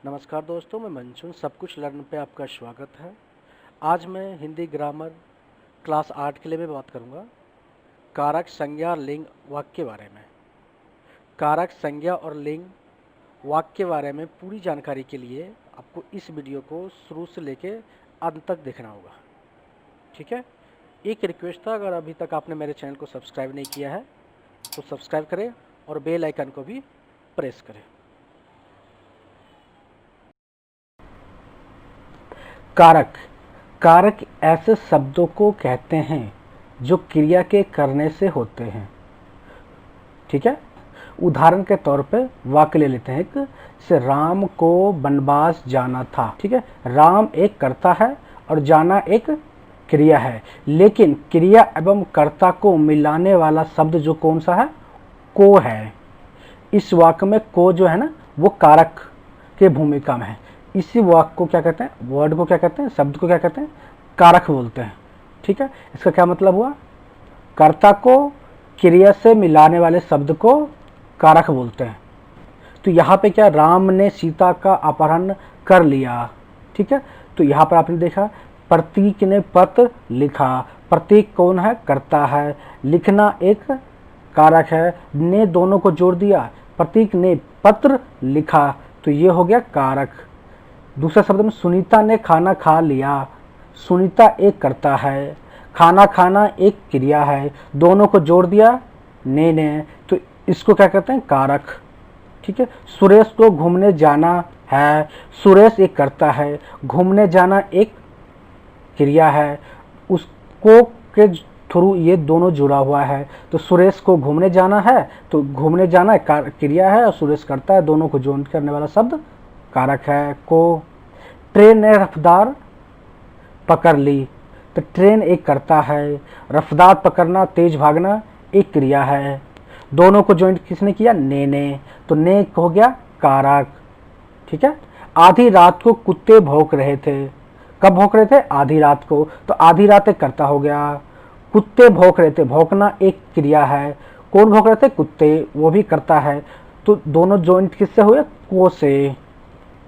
नमस्कार दोस्तों, मैं मंचून सब कुछ लर्न पे आपका स्वागत है। आज मैं हिंदी ग्रामर क्लास 8 के लिए मैं बात करूंगा कारक, संज्ञा, लिंग, वाक्य के बारे में। कारक, संज्ञा और लिंग, वाक्य के बारे में पूरी जानकारी के लिए आपको इस वीडियो को शुरू से लेके अंत तक देखना होगा, ठीक है। एक रिक्वेस्ट था, अगर अभी तक आपने मेरे चैनल को सब्सक्राइब नहीं किया है तो सब्सक्राइब करें और बेल आइकन को भी प्रेस करें। कारक, कारक ऐसे शब्दों को कहते हैं जो क्रिया के करने से होते हैं, ठीक है। उदाहरण के तौर पे वाक्य ले लेते हैं। एक से राम को वनवास जाना था, ठीक है। राम एक कर्ता है और जाना एक क्रिया है, लेकिन क्रिया एवं कर्ता को मिलाने वाला शब्द जो कौन सा है, को है। इस वाक्य में को जो है ना, वो कारक के भूमिका में है। इसी वाक्य को क्या कहते हैं, वर्ड को क्या कहते हैं, शब्द को क्या कहते हैं, कारक बोलते हैं, ठीक है। इसका क्या मतलब हुआ, कर्ता को क्रिया से मिलाने वाले शब्द को कारक बोलते हैं। तो यहाँ पे क्या, राम ने सीता का अपहरण कर लिया, ठीक है। तो यहाँ पर आपने देखा प्रतीक ने पत्र लिखा। प्रतीक कौन है, कर्ता है। लिखना एक कारक है। ने दोनों को जोड़ दिया, प्रतीक ने पत्र लिखा, तो ये हो गया कारक। दूसरे शब्द में सुनीता ने खाना खा लिया। सुनीता एक कर्ता है, खाना खाना एक क्रिया है। दोनों को जोड़ दिया ने, तो इसको क्या कहते हैं, कारक, ठीक है। सुरेश को घूमने जाना है। सुरेश एक कर्ता है, घूमने जाना एक क्रिया है। उसको के थ्रू ये दोनों जुड़ा हुआ है। तो सुरेश को घूमने जाना है, तो घूमने जाना क्रिया है और सुरेश करता है, दोनों को जोड़ करने वाला शब्द कारक है, को। ट्रेन ने रफ्तार पकड़ ली, तो ट्रेन एक करता है। रफ्तार पकड़ना, तेज भागना एक क्रिया है। दोनों को ज्वाइंट किसने किया, ने, तो ने हो गया कारक, ठीक है। आधी रात को कुत्ते भौंक रहे थे। कब भौंक रहे थे, आधी रात को, तो आधी रात एक कर्ता हो गया। कुत्ते भौंक रहे थे, भौंकना एक क्रिया है। कौन भौंक रहे थे, कुत्ते, वो भी करता है। तो दोनों ज्वाइंट किससे हुए, को से,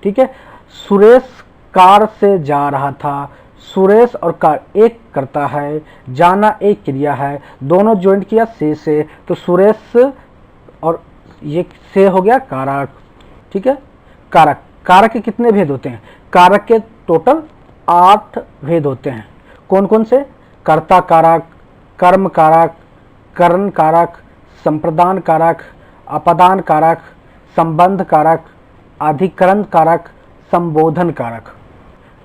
ठीक है। सुरेश कार से जा रहा था। सुरेश और कार एक करता है, जाना एक क्रिया है। दोनों ज्वाइंट किया से, तो सुरेश और ये से हो गया कारक, ठीक है। कारक, कारक के कितने भेद होते हैं, कारक के टोटल 8 भेद होते हैं। कौन कौन से, कर्ता कारक, कर्म कारक, करण कारक, संप्रदान कारक, अपदान कारक, संबंध कारक, अधिकरण कारक, संबोधन कारक।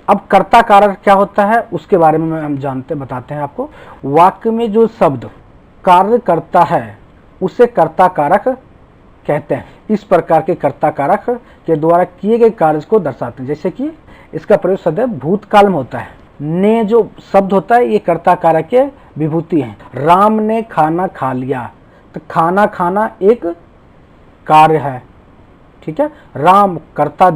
अब कर्ता कारक क्या होता है उसके बारे में हम बताते हैं आपको। वाक्य में जो शब्द कार्य करता है उसे कर्ता कारक कहते हैं। इस प्रकार के कर्ता कारक के द्वारा किए गए कार्य को दर्शाते हैं। जैसे कि इसका प्रयोग सदैव भूतकाल में होता है। ने जो शब्द होता है ये कर्ता कारक के विभूति है। राम ने खाना खा लिया, तो खाना खाना एक कार्य है, ठीक है। राम कर्ता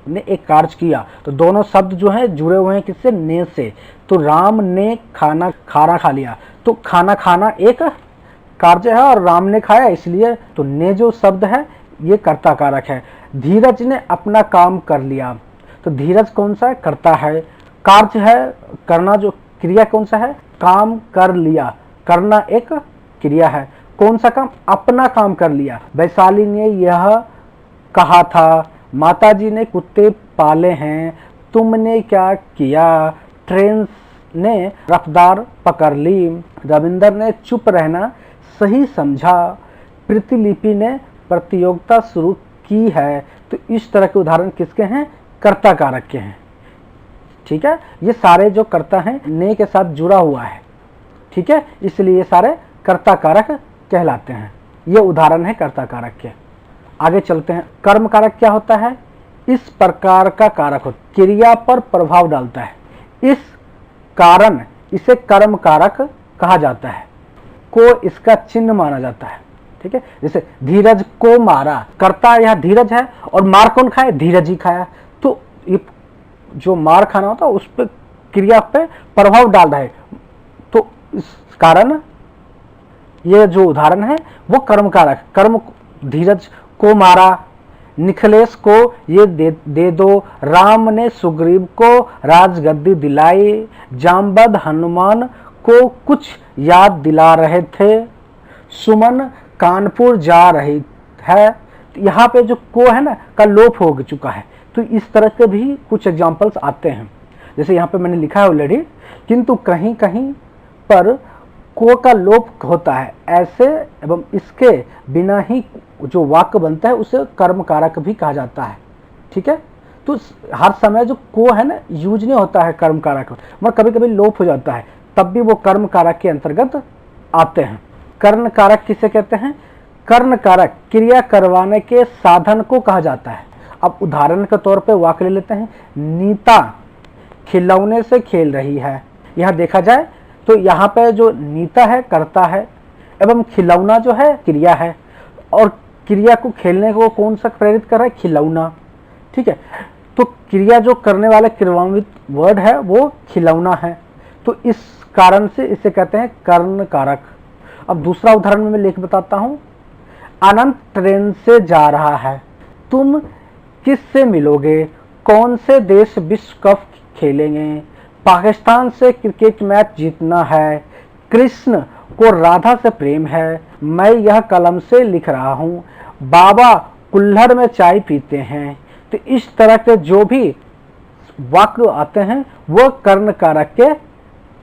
ने एक कार्य किया, तो दोनों शब्द जो हैं जुड़े हुए हैं किससे, ने से। तो राम ने खाना खा लिया, तो खाना खाना एक कार्य है और राम ने खाया इसलिए, तो ने जो शब्द है ये कर्ता कारक है। धीरज ने अपना काम कर लिया, तो धीरज कौन सा है, कर्ता है। कार्य है, करना जो क्रिया कौन सा है, काम कर लिया, करना एक क्रिया है। कौन सा काम, अपना काम कर लिया। वैशाली ने यह कहा था। माताजी ने कुत्ते पाले हैं। तुमने क्या किया, ट्रेन ने रफ्तार पकड़ ली। रविंदर ने चुप रहना सही समझा। प्रतिलिपि ने प्रतियोगिता शुरू की है। तो इस तरह के उदाहरण किसके हैं, कर्ता कारक के हैं, ठीक है। ये सारे जो कर्ता हैं ने के साथ जुड़ा हुआ है, ठीक है, इसलिए ये सारे कर्ता कारक कहलाते हैं। ये उदाहरण है कर्ता कारक के। आगे चलते हैं। कर्म कारक क्या होता है, इस प्रकार का कारक होता है, क्रिया पर प्रभाव डालता है, इस कारण इसे कर्म कारक कहा जाता है। को इसका चिन्ह माना जाता है, ठीक है। जैसे धीरज को मारा, कर्ता यह धीरज है और मार कौन खाए, धीरज ही खाया। तो ये जो मार खाना होता है उस पर क्रिया पे प्रभाव डाल रहा है, तो इस कारण ये जो उदाहरण है वो कर्म कारक, कर्म धीरज को मारा, निखिलेश को ये दे दो, राम ने सुग्रीव को राजगद्दी दिलाई, जामवंत हनुमान को कुछ याद दिला रहे थे, सुमन कानपुर जा रही है। यहाँ पे जो को है ना का लोप हो चुका है। तो इस तरह के भी कुछ एग्जाम्पल्स आते हैं, जैसे यहाँ पे मैंने लिखा है ऑलरेडी, किंतु कहीं कहीं पर को का लोप होता है, ऐसे एवं इसके बिना ही जो वाक्य बनता है उसे कर्म कारक भी कहा जाता है। ठीक है, तो हर समय जो को है ना यूज नहीं होता है कर्म कारक, मगर कभी कभी लोप हो जाता है, तब भी वो कर्म कारक के अंतर्गत आते हैं। कर्ण कारक किसे कहते हैं? कर्ण कारक क्रिया करवाने के साधन को कहा जाता है। अब उदाहरण के तौर पे वाक्य ले लेते हैं, नीता खिलौने से खेल रही है। यह देखा जाए तो यहाँ पे जो नीता है कर्ता है एवं खिलौना जो है क्रिया है, और क्रिया को खेलने को कौन सा प्रेरित कर रहा है? खिलौना। ठीक है, तो क्रिया जो करने वाला क्रियान्वित वर्ड है वो खिलौना है, तो इस कारण से इसे कहते हैं कर्ण कारक। अब दूसरा उदाहरण में मैं लेकर बताता हूं, अनंत ट्रेन से जा रहा है, तुम किससे मिलोगे? कौन से देश विश्व कप खेलेंगे? पाकिस्तान से क्रिकेट मैच जीतना है, कृष्ण को राधा से प्रेम है, मैं यह कलम से लिख रहा हूँ, बाबा कुल्हड़ में चाय पीते हैं। तो इस तरह के जो भी वाक्य आते हैं वो कर्ण कारक के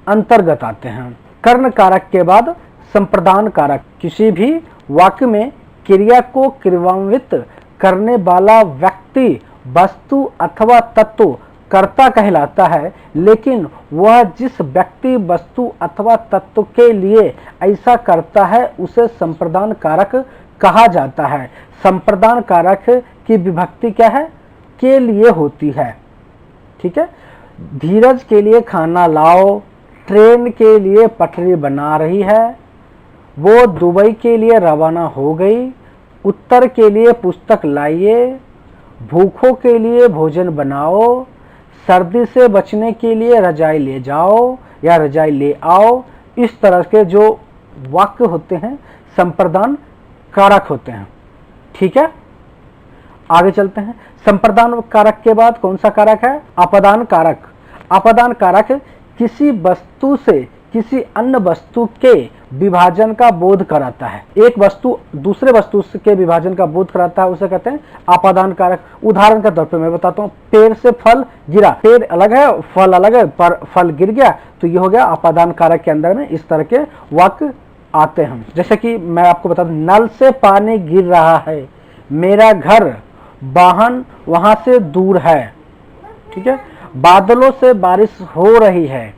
अंतर्गत आते हैं। कर्ण कारक के बाद संप्रदान कारक, किसी भी वाक्य में क्रिया को क्रियान्वित करने वाला व्यक्ति, वस्तु अथवा तत्व कर्ता कहलाता है, लेकिन वह जिस व्यक्ति, वस्तु अथवा तत्व के लिए ऐसा करता है उसे संप्रदान कारक कहा जाता है। संप्रदान कारक की विभक्ति क्या है? के लिए होती है। ठीक है, धीरज के लिए खाना लाओ, ट्रेन के लिए पटरी बना रही है, वो दुबई के लिए रवाना हो गई, उत्तर के लिए पुस्तक लाइए, भूखों के लिए भोजन बनाओ, सर्दी से बचने के लिए रजाई ले जाओ या रजाई ले आओ। इस तरह के जो वाक्य होते हैं संप्रदान कारक होते हैं। ठीक है, आगे चलते हैं। संप्रदान कारक के बाद कौन सा कारक है? अपदान कारक। अपदान कारक किसी वस्तु से किसी अन्य वस्तु के विभाजन का बोध कराता है। एक वस्तु दूसरे वस्तु के विभाजन का बोध कराता है, उसे कहते हैं आपादान कारक। उदाहरण के तौर पे मैं बताता हूँ, पेड़ से फल गिरा, पेड़ अलग है फल अलग है, पर फल गिर गया, तो ये हो गया आपादान कारक के अंदर में इस तरह के वाक्य आते हैं। जैसे कि मैं आपको बता दूं, नल से पानी गिर रहा है, मेरा घर वाहन वहां से दूर है। ठीक है, बादलों से बारिश हो रही है,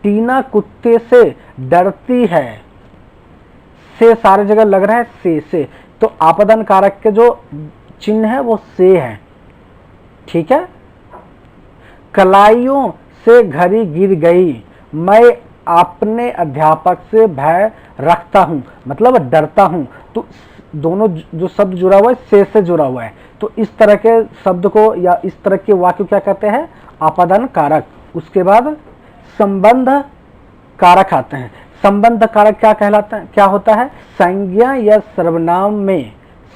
टीना कुत्ते से डरती है, से सारे जगह लग रहा है से, तो आपदान कारक के जो चिन्ह है वो से है। ठीक है, कलाइयों से घड़ी गिर गई, मैं अपने अध्यापक से भय रखता हूं, मतलब डरता हूं। तो दोनों जो शब्द जुड़ा हुआ है से जुड़ा हुआ है, तो इस तरह के शब्द को या इस तरह के वाक्य क्या कहते हैं? आपदान कारक। उसके बाद संबंध कारक आते हैं। संबंध कारक क्या कहलाता है? क्या होता है? संज्ञा या सर्वनाम में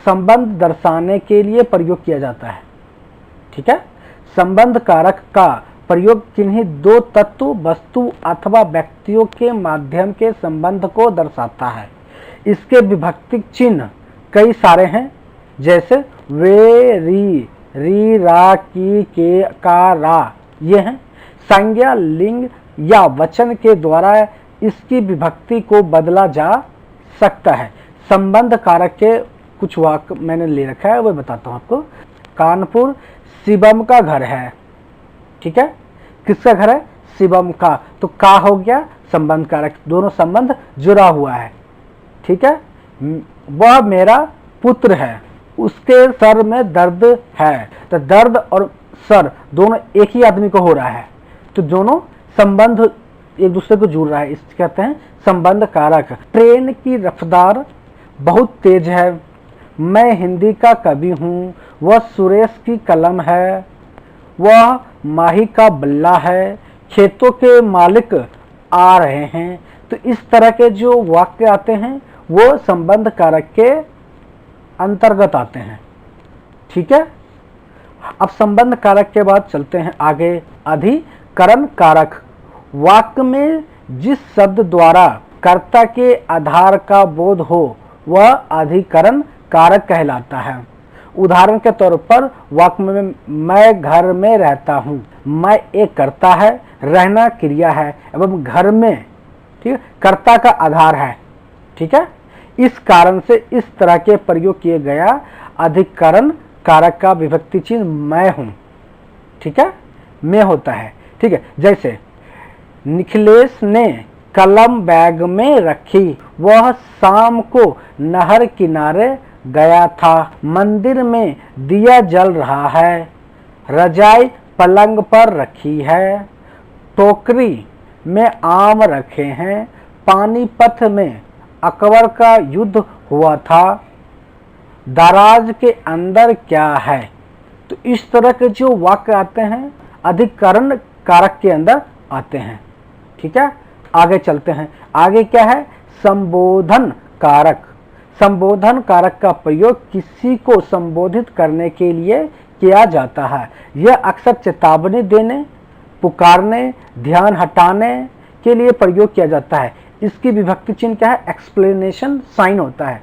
संबंध दर्शाने के लिए प्रयोग किया जाता है। ठीक है, संबंध कारक का प्रयोग किन्हीं दो तत्व, वस्तु अथवा व्यक्तियों के माध्यम के संबंध को दर्शाता है। इसके विभक्ति चिन्ह कई सारे हैं, जैसे वे, री, रा, की, के, का, रा, ये हैं। संज्ञा लिंग या वचन के द्वारा इसकी विभक्ति को बदला जा सकता है। संबंध कारक के कुछ वाक्य मैंने ले रखा है, वो बताता हूँ आपको। कानपुर शिवम का घर है। ठीक है, किसका घर है? शिवम का, तो का हो गया संबंध कारक, दोनों संबंध जुड़ा हुआ है। ठीक है, वह मेरा पुत्र है, उसके सर में दर्द है, तो दर्द और सर दोनों एक ही आदमी को हो रहा है, तो दोनों संबंध एक दूसरे को जुड़ रहा है, इसको कहते हैं संबंध कारक। ट्रेन की रफ्तार बहुत तेज है, मैं हिंदी का कवि हूँ, वह सुरेश की कलम है, वह माही का बल्ला है, खेतों के मालिक आ रहे हैं। तो इस तरह के जो वाक्य आते हैं वो संबंध कारक के अंतर्गत आते हैं। ठीक है। अब संबंध कारक के बाद चलते हैं आगे। अधिकरण कारक, वाक्य में जिस शब्द द्वारा कर्ता के आधार का बोध हो वह अधिकरण कारक कहलाता है। उदाहरण के तौर पर वाक्य में मैं घर में रहता हूँ, मैं एक कर्ता है, रहना क्रिया है एवं घर में, ठीक है, कर्ता का आधार है। ठीक है, इस कारण से इस तरह के प्रयोग किए गया अधिकरण कारक का विभक्ति चिन्ह मैं हूं। ठीक है, मैं होता है। ठीक है, जैसे निखिलेश ने कलम बैग में रखी, वह शाम को नहर किनारे गया था, मंदिर में दिया जल रहा है, रजाई पलंग पर रखी है, टोकरी में आम रखे हैं, पानीपत में अकबर का युद्ध हुआ था, दराज के अंदर क्या है। तो इस तरह के जो वाक्य आते हैं अधिकरण कारक के अंदर आते हैं। ठीक है, आगे चलते हैं। आगे क्या है, संबोधन कारक। संबोधन कारक का प्रयोग किसी को संबोधित करने के लिए किया जाता है। यह अक्सर चेतावनी देने, पुकारने, ध्यान हटाने के लिए प्रयोग किया जाता है। इसकी विभक्ति चिन्ह क्या है, एक्सप्लेनेशन साइन होता है,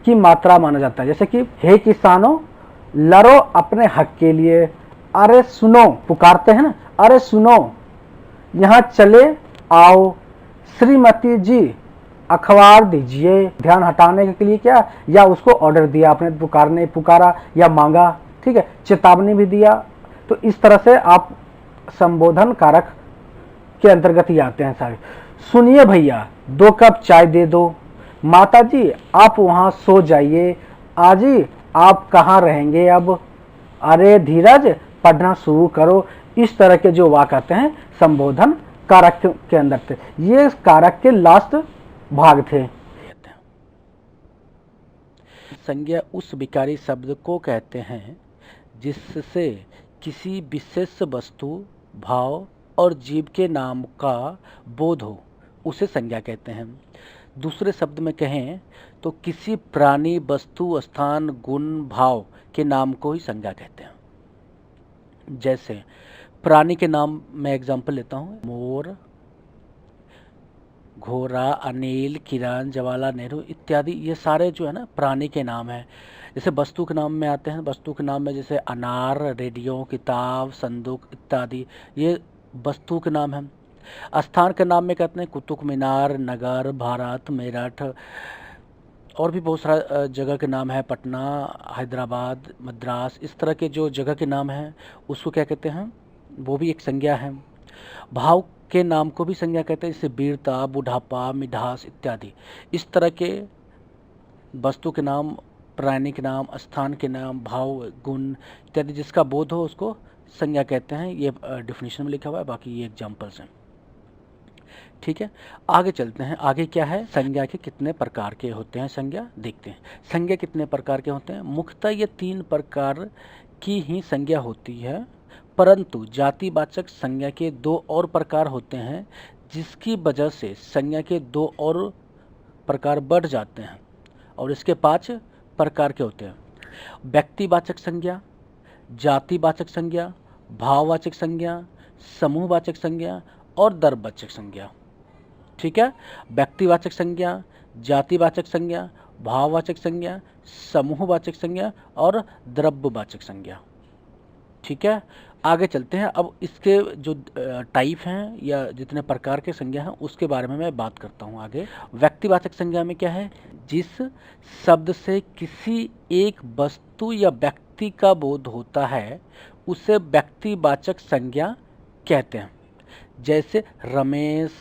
की मात्रा माना जाता है। जैसे कि हे किसानों लड़ो अपने हक के लिए, अरे सुनो, पुकारते हैं ना, अरे सुनो यहाँ चले आओ, श्रीमती जी अखबार दीजिए। ध्यान हटाने के लिए क्या, या उसको ऑर्डर दिया आपने, पुकारने पुकारा या मांगा। ठीक है, चेतावनी भी दिया। तो इस तरह से आप संबोधन कारक के अंतर्गत ही आते हैं सारे। सुनिए भैया 2 कप चाय दे दो, माता जी आप वहाँ सो जाइए, आजी आप कहाँ रहेंगे अब, अरे धीरज पढ़ना शुरू करो। इस तरह के जो वाक्य आते हैं संबोधन कारक के अंदर थे। ये कारक के लास्ट भाग थे। संज्ञा उस विकारी शब्द को कहते हैं जिससे किसी विशेष वस्तु, भाव और जीव के नाम का बोध हो, उसे संज्ञा कहते हैं। दूसरे शब्द में कहें तो किसी प्राणी, वस्तु, स्थान, गुण, भाव के नाम को ही संज्ञा कहते हैं। जैसे प्राणी के नाम में एग्जाम्पल लेता हूँ, मोर, घोड़ा, अनिल, किरण, जवाहरलाल नेहरू इत्यादि। ये सारे जो है ना प्राणी के नाम हैं। जैसे वस्तु के नाम में आते हैं, वस्तु के नाम में जैसे अनार, रेडियो, किताब, संदूक इत्यादि, ये वस्तु के नाम हैं। स्थान के नाम में कहते हैं कुतुब मीनार, नगर, भारत, मेरठ, और भी बहुत सारा जगह के नाम है, पटना, हैदराबाद, मद्रास। इस तरह के जो जगह के नाम हैं उसको क्या कहते हैं, वो भी एक संज्ञा है। भाव के नाम को भी संज्ञा कहते हैं, जैसे वीरता, बुढ़ापा, मिठास इत्यादि। इस तरह के वस्तु के नाम, प्राणी के नाम, स्थान के नाम, भाव, गुण इत्यादि जिसका बोध हो उसको संज्ञा कहते हैं। ये डिफिनीशन में लिखा हुआ है, बाकी ये एग्जाम्पल्स हैं। ठीक है, आगे चलते हैं। आगे क्या है, संज्ञा के कितने प्रकार के होते हैं, संज्ञा देखते हैं। संज्ञा कितने प्रकार के होते हैं, मुख्यतः ये 3 प्रकार की ही संज्ञा होती है, परंतु जातिवाचक संज्ञा के 2 और प्रकार होते हैं, जिसकी वजह से संज्ञा के 2 और प्रकार बढ़ जाते हैं और इसके 5 प्रकार के होते हैं। व्यक्तिवाचक संज्ञा, जातिवाचक संज्ञा, भाववाचक संज्ञा, समूहवाचक संज्ञा और द्रव्यवाचक संज्ञा। ठीक है, व्यक्तिवाचक संज्ञा, जातिवाचक संज्ञा, भाववाचक संज्ञा, समूहवाचक संज्ञा और द्रव्यवाचक संज्ञा। ठीक है, आगे चलते हैं। अब इसके जो टाइप हैं या जितने प्रकार के संज्ञा हैं उसके बारे में मैं बात करता हूँ आगे। व्यक्तिवाचक संज्ञा में क्या है, जिस शब्द से किसी एक वस्तु या व्यक्ति का बोध होता है उसे व्यक्तिवाचक संज्ञा कहते हैं। जैसे रमेश,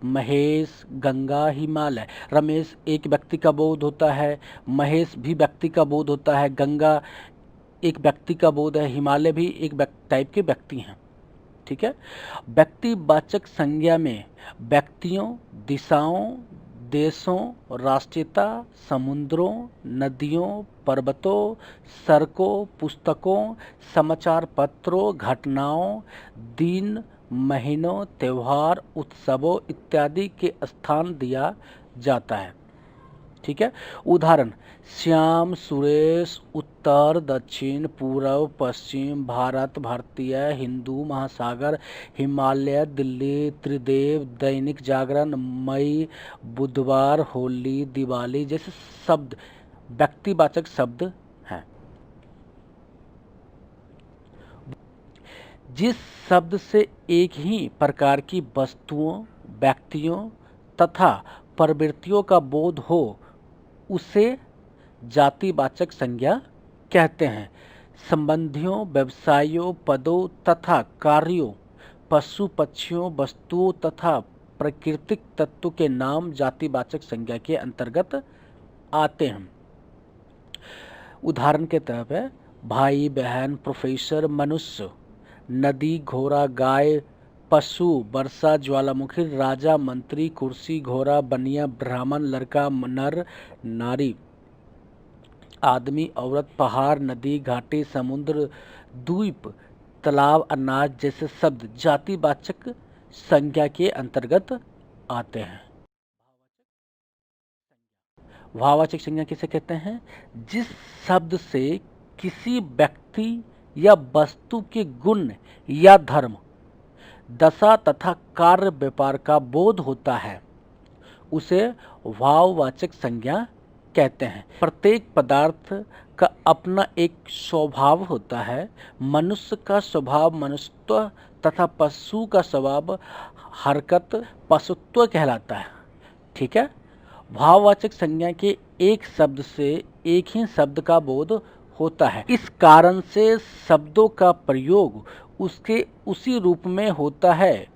महेश, गंगा, हिमालय। रमेश एक व्यक्ति का बोध होता है, महेश भी व्यक्ति का बोध होता है, गंगा एक व्यक्ति का बोध है, हिमालय भी एक टाइप के व्यक्ति हैं। ठीक है, व्यक्तिवाचक संज्ञा में व्यक्तियों, दिशाओं, देशों, राष्ट्रीयता, समुद्रों, नदियों, पर्वतों, सड़कों, पुस्तकों, समाचार पत्रों, घटनाओं, दिन, महीनों, त्यौहार, उत्सवों इत्यादि के स्थान दिया जाता है। ठीक है। उदाहरण श्याम, सुरेश, उत्तर, दक्षिण, पूर्व, पश्चिम, भारत, भारतीय, हिंदू, महासागर, हिमालय, दिल्ली, त्रिदेव, दैनिक जागरण, मई, बुधवार, होली, दिवाली जैसे शब्द व्यक्तिवाचक शब्द हैं। जिस शब्द से एक ही प्रकार की वस्तुओं, व्यक्तियों तथा प्रवृत्तियों का बोध हो उसे जातिवाचक संज्ञा कहते हैं। संबंधियों, व्यवसायों, पदों तथा कार्यों, पशु पक्षियों, वस्तुओं तथा प्राकृतिक तत्व के नाम जातिवाचक संज्ञा के अंतर्गत आते हैं। उदाहरण के तौर पर भाई, बहन, प्रोफेसर, मनुष्य, नदी, घोड़ा, गाय, पशु, वर्षा, ज्वालामुखी, राजा, मंत्री, कुर्सी, घोड़ा, बनिया, ब्राह्मण, लड़का, नर, नारी, आदमी, औरत, पहाड़, नदी, घाटी, समुद्र, द्वीप, तालाब, अनाज जैसे शब्द जातिवाचक संज्ञा के अंतर्गत आते हैं। भाववाचक संज्ञा किसे कहते हैं? जिस शब्द से किसी व्यक्ति या वस्तु के गुण या धर्म, दशा तथा कार्य व्यापार का बोध होता है उसे भाववाचक संज्ञा कहते हैं। प्रत्येक पदार्थ का अपना एक स्वभाव होता है। मनुष्य का स्वभाव मनुष्यत्व तथा पशु का स्वभाव हरकत पशुत्व कहलाता है। ठीक है। भाववाचक संज्ञा के एक शब्द से एक ही शब्द का बोध होता है। इस कारण से शब्दों का प्रयोग उसके उसी रूप में होता है।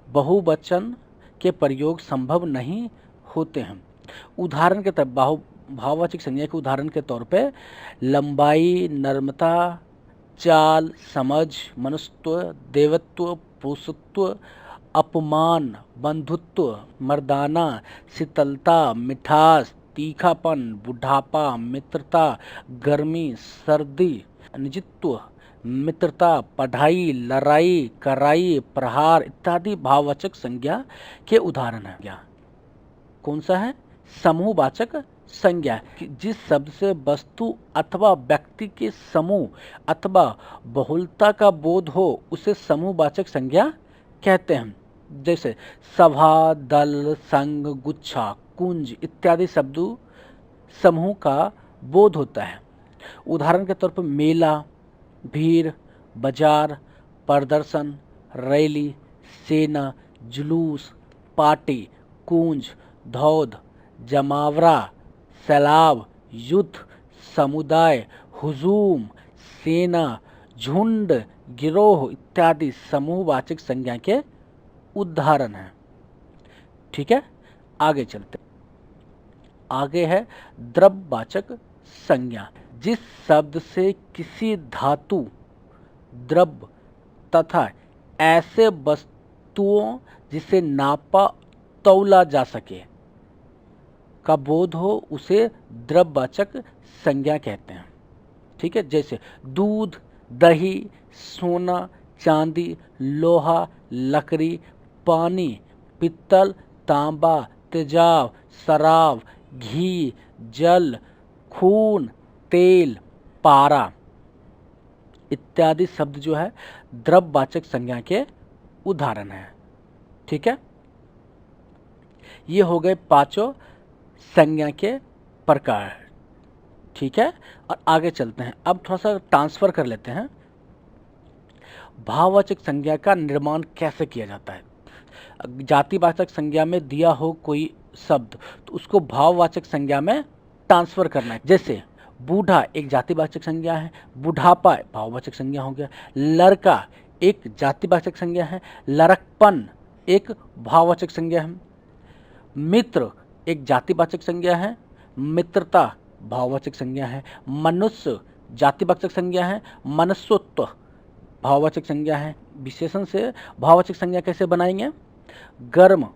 बहुवचन के प्रयोग संभव नहीं होते हैं। उदाहरण के तौर भाववाचक संज्ञा के उदाहरण के तौर पे लंबाई, नम्रता, चाल, समझ, मनुष्यत्व, देवत्व, पुरुषत्व, अपमान, बंधुत्व, मर्दाना, शीतलता, मिठास, तीखापन, बुढ़ापा, मित्रता, गर्मी, सर्दी, निजित्व, मित्रता, पढ़ाई, लड़ाई, कराई, प्रहार इत्यादि भाववाचक संज्ञा के उदाहरण हैं। कौन सा है? समूहवाचक संज्ञा। जिस शब्द से वस्तु अथवा व्यक्ति के समूह अथवा बहुलता का बोध हो उसे समूहवाचक संज्ञा कहते हैं। जैसे सभा, दल, संघ, गुच्छा, कुंज इत्यादि शब्दों समूह का बोध होता है। उदाहरण के तौर पर मेला, भीड़, बाजार, प्रदर्शन, रैली, सेना, जुलूस, पार्टी, कुंज, धौध, जमावड़ा, सैलाब, युद्ध, समुदाय, हुजूम, सेना, झुंड, गिरोह इत्यादि समूहवाचक संज्ञा के उदाहरण हैं। ठीक है। आगे चलते। आगे है द्रव्यवाचक संज्ञा। जिस शब्द से किसी धातु, द्रव्य तथा ऐसे वस्तुओं जिसे नापा तौला जा सके का बोध हो उसे द्रव्यवाचक संज्ञा कहते हैं। ठीक है। जैसे दूध, दही, सोना, चांदी, लोहा, लकड़ी, पानी, पित्तल, तांबा, तेजाब, शराब, घी, जल, खून, तेल, पारा इत्यादि शब्द जो है द्रव्यवाचक संज्ञा के उदाहरण हैं। ठीक है। ये हो गए पांचों संज्ञा के प्रकार। ठीक है। और आगे चलते हैं। अब थोड़ा सा ट्रांसफर कर लेते हैं। भाववाचक संज्ञा का निर्माण कैसे किया जाता है? जातिवाचक संज्ञा में दिया हो कोई शब्द तो उसको भाववाचक संज्ञा में ट्रांसफर करना है। जैसे बूढ़ा एक जातिवाचक संज्ञा है, बुढ़ापा भाववाचक संज्ञा हो गया, लड़का एक जातिवाचक संज्ञा है, लड़कपन एक भाववाचक संज्ञा है, मित्र एक जातिवाचक संज्ञा है, मित्रता भाववाचक संज्ञा है, मनुष्य जातिवाचक संज्ञा है, मनुष्यत्व भाववाचक संज्ञा है। विशेषण से भाववाचक संज्ञा कैसे बनाएंगे? गर्म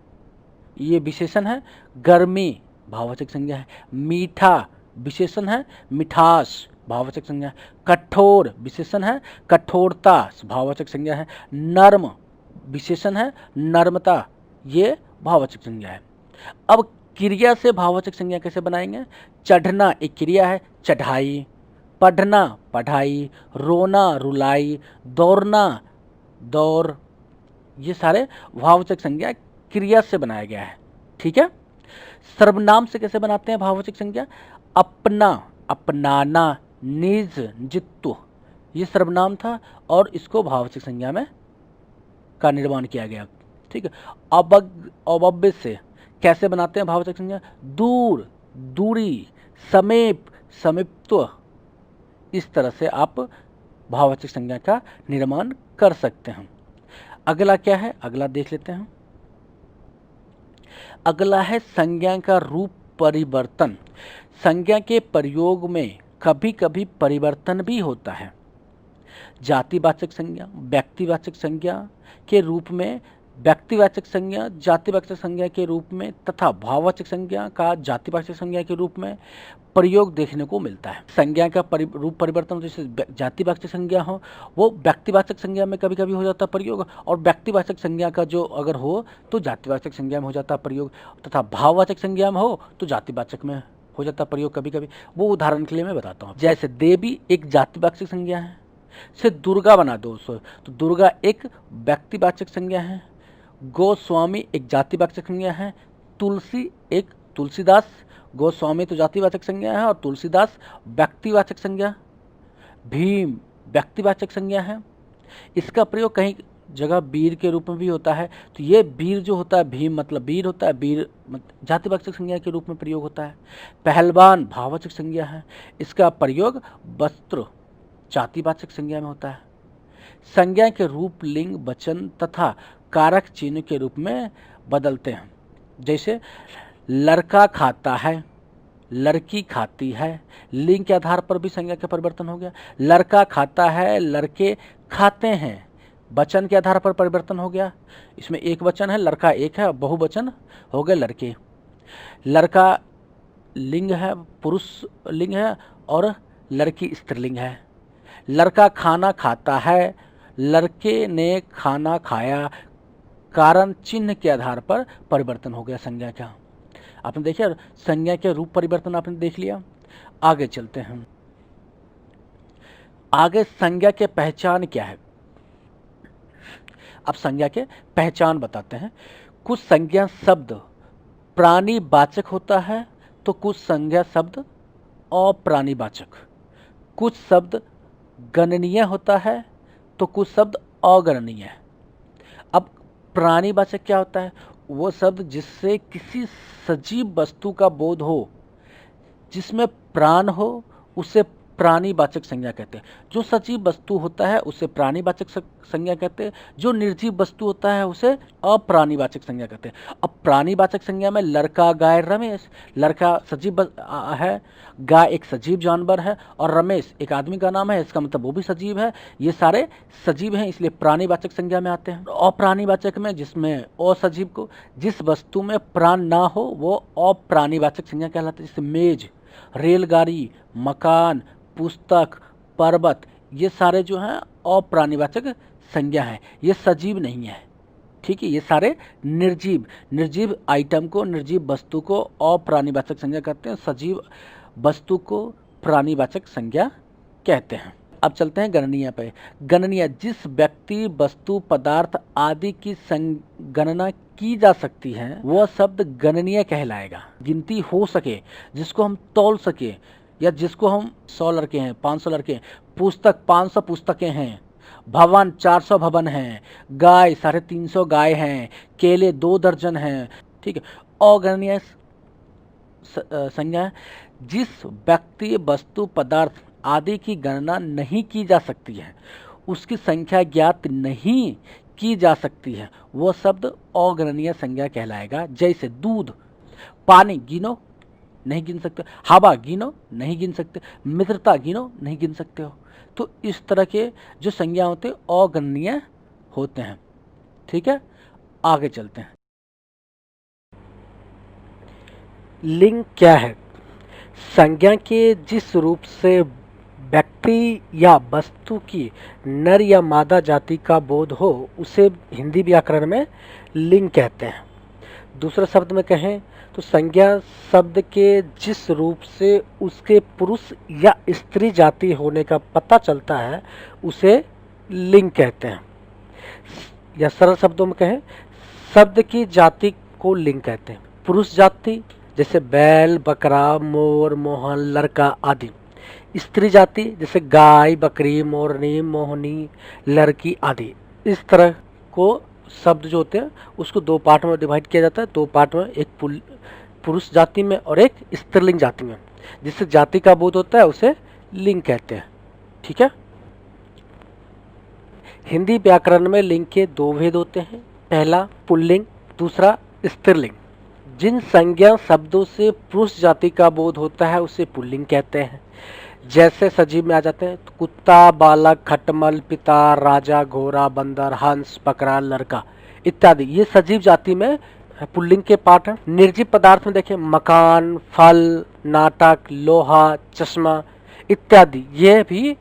ये विशेषण है, गर्मी भाववाचक संज्ञा है, मीठा विशेषण है, मिठास भाववाचक संज्ञा है, कठोर विशेषण है, कठोरता भाववाचक संज्ञा है, नर्म विशेषण है, नर्मता ये भाववाचक संज्ञा है। अब क्रिया से भाववाचक संज्ञा कैसे बनाएंगे? चढ़ना एक क्रिया है, चढ़ाई, पढ़ना पढ़ाई, रोना रुलाई, दौड़ना दौड़, ये सारे भाववाचक संज्ञा क्रिया से बनाया गया है। ठीक है। सर्वनाम से कैसे बनाते हैं भाववाचक संज्ञा? अपना अपनाना, निज निजित्व, ये सर्वनाम था और इसको भाववाचक संज्ञा में का निर्माण किया गया। ठीक है। अवव्य से कैसे बनाते हैं भाववाचक संज्ञा? दूर दूरी, समीप समीपत्व, इस तरह से आप भाववाचक संज्ञा का निर्माण कर सकते हैं। अगला क्या है? अगला देख लेते हैं। अगला है संज्ञा का रूप परिवर्तन। संज्ञा के प्रयोग में कभी कभी परिवर्तन भी होता है। जातिवाचक संज्ञा व्यक्तिवाचक संज्ञा के रूप में, व्यक्तिवाचक संज्ञा जातिवाचक संज्ञा के रूप में तथा भाववाचक संज्ञा का जातिवाचक संज्ञा के रूप में प्रयोग देखने को मिलता है। संज्ञा का रूप परिवर्तन, जैसे जातिवाचक संज्ञा हो वो व्यक्तिवाचक संज्ञा में कभी कभी हो जाता है प्रयोग, और व्यक्तिवाचक संज्ञा का जो अगर हो तो जातिवाचक संज्ञा में हो जाता है प्रयोग, तथा भाववाचक संज्ञा में हो तो जातिवाचक में हो जाता है प्रयोग कभी कभी। वो उदाहरण के लिए मैं बताता हूँ। जैसे देवी एक जातिवाचक संज्ञा है, से दुर्गा बना दो तो दुर्गा एक व्यक्तिवाचक संज्ञा है, गोस्वामी एक जातिवाचक संज्ञा है, तुलसी एक तुलसीदास, गोस्वामी तो जातिवाचक संज्ञा है और तुलसीदास व्यक्तिवाचक संज्ञा, भीम व्यक्तिवाचक संज्ञा है। इसका प्रयोग कहीं जगह वीर के रूप में भी होता है, तो ये वीर जो होता है, भीम मतलब वीर होता है, वीर जातिवाचक संज्ञा के रूप में प्रयोग होता है। पहलवान भाववाचक संज्ञा है, इसका प्रयोग वस्त्र जातिवाचक संज्ञा में होता है। संज्ञा के रूप लिंग वचन तथा कारक चिन्ह के रूप में बदलते हैं। जैसे लड़का खाता है, लड़की खाती है, लिंग के आधार पर भी संज्ञा का परिवर्तन हो गया। लड़का खाता है, लड़के खाते हैं, वचन के आधार पर परिवर्तन हो गया। इसमें एक वचन है, लड़का एक है, बहुवचन हो गए लड़के। लड़का लिंग है, पुरुष लिंग है, और लड़की स्त्रीलिंग है। लड़का खाना खाता है, लड़के ने खाना खाया, कारण चिन्ह के आधार पर परिवर्तन हो गया संज्ञा का। आपने देखिए संज्ञा के रूप परिवर्तन आपने देख लिया। आगे चलते हैं। आगे संज्ञा के पहचान क्या है? अब संज्ञा के पहचान बताते हैं। कुछ संज्ञा शब्द प्राणीवाचक होता है तो कुछ संज्ञा शब्द अप्राणीवाचक। कुछ शब्द गणनीय होता है तो कुछ शब्द अगणनीय है। अब प्राणीवाचक क्या होता है? वो शब्द जिससे किसी सजीव वस्तु का बोध हो, जिसमें प्राण हो, उसे प्राणीवाचक संज्ञा कहते हैं। जो सजीव वस्तु होता है उसे प्राणीवाचक संज्ञा कहते हैं, जो निर्जीव वस्तु होता है उसे अप्राणीवाचक संज्ञा कहते हैं। अब प्राणीवाचक संज्ञा में लड़का गाय रमेश, लड़का सजीव है, गाय एक सजीव जानवर है, और रमेश एक आदमी का नाम है, इसका मतलब वो भी सजीव है। ये सारे सजीव हैं, इसलिए प्राणीवाचक संज्ञा में आते हैं। अप्राणीवाचक में जिसमें असजीव को, जिस वस्तु में प्राण ना हो वो अप्राणीवाचक संज्ञा कहलाती है। जैसे मेज, रेलगाड़ी, मकान, पुस्तक, पर्वत, ये सारे जो हैं अप्राणीवाचक संज्ञा हैं, ये सजीव नहीं है। ठीक है। ये सारे निर्जीव आइटम को, निर्जीव वस्तु को अप्राणीवाचक संज्ञा कहते हैं, सजीव वस्तु को प्राणीवाचक संज्ञा कहते हैं। अब चलते हैं गणनीय पे। गणनीय जिस व्यक्ति, वस्तु, पदार्थ आदि की गणना की जा सकती है वह शब्द गणनीय कहलाएगा। गिनती हो सके, जिसको हम तौल सके, या जिसको हम 100 लड़के हैं, 500 लड़के हैं, पुस्तक 500 पुस्तकें हैं, भवन 400 भवन हैं, गाय 350 गाय हैं, केले 2 दर्जन हैं। ठीक है। अगणनीय संज्ञा जिस व्यक्ति, वस्तु, पदार्थ आदि की गणना नहीं की जा सकती है, उसकी संख्या ज्ञात नहीं की जा सकती है, वह शब्द अगणनीय संज्ञा कहलाएगा। जैसे दूध, पानी गिनो नहीं गिन सकते, हवा गिनो नहीं गिन सकते, मित्रता गिनो नहीं गिन सकते हो। तो इस तरह के जो संज्ञा होते हैं अगणनीय होते हैं। ठीक है। आगे चलते हैं। लिंग क्या है? संज्ञा के जिस रूप से व्यक्ति या वस्तु की नर या मादा जाति का बोध हो उसे हिंदी व्याकरण में लिंग कहते हैं। दूसरे शब्द में कहें तो संज्ञा शब्द के जिस रूप से उसके पुरुष या स्त्री जाति होने का पता चलता है उसे लिंग कहते हैं, या सरल शब्दों में कहें शब्द की जाति को लिंग कहते हैं। पुरुष जाति जैसे बैल, बकरा, मोर, मोहन, लड़का आदि। स्त्री जाति जैसे गाय, बकरी, मोरनी, मोहनी, लड़की आदि। इस तरह को शब्द जो होते हैं उसको दो पार्ट में डिवाइड किया जाता है, दो पार्ट में, एक पुरुष जाति में और एक स्त्रीलिंग जाति में। जिससे जाति का बोध होता है उसे लिंग कहते हैं। ठीक है। हिंदी व्याकरण में लिंग के दो भेद होते हैं, पहला पुल्लिंग, दूसरा स्त्रीलिंग। जिन संज्ञा शब्दों से पुरुष जाति का बोध होता है उसे पुल्लिंग कहते हैं। जैसे सजीव में आ जाते हैं तो कुत्ता, बालक, खटमल, पिता, राजा, घोड़ा, बंदर, हंस, बकरा, लड़का इत्यादि। ये सजीव जाति में पुल्लिंग के पार्ट हैं। निर्जीव पदार्थ में देखें मकान, फल, नाटक, लोहा, चश्मा इत्यादि, ये भी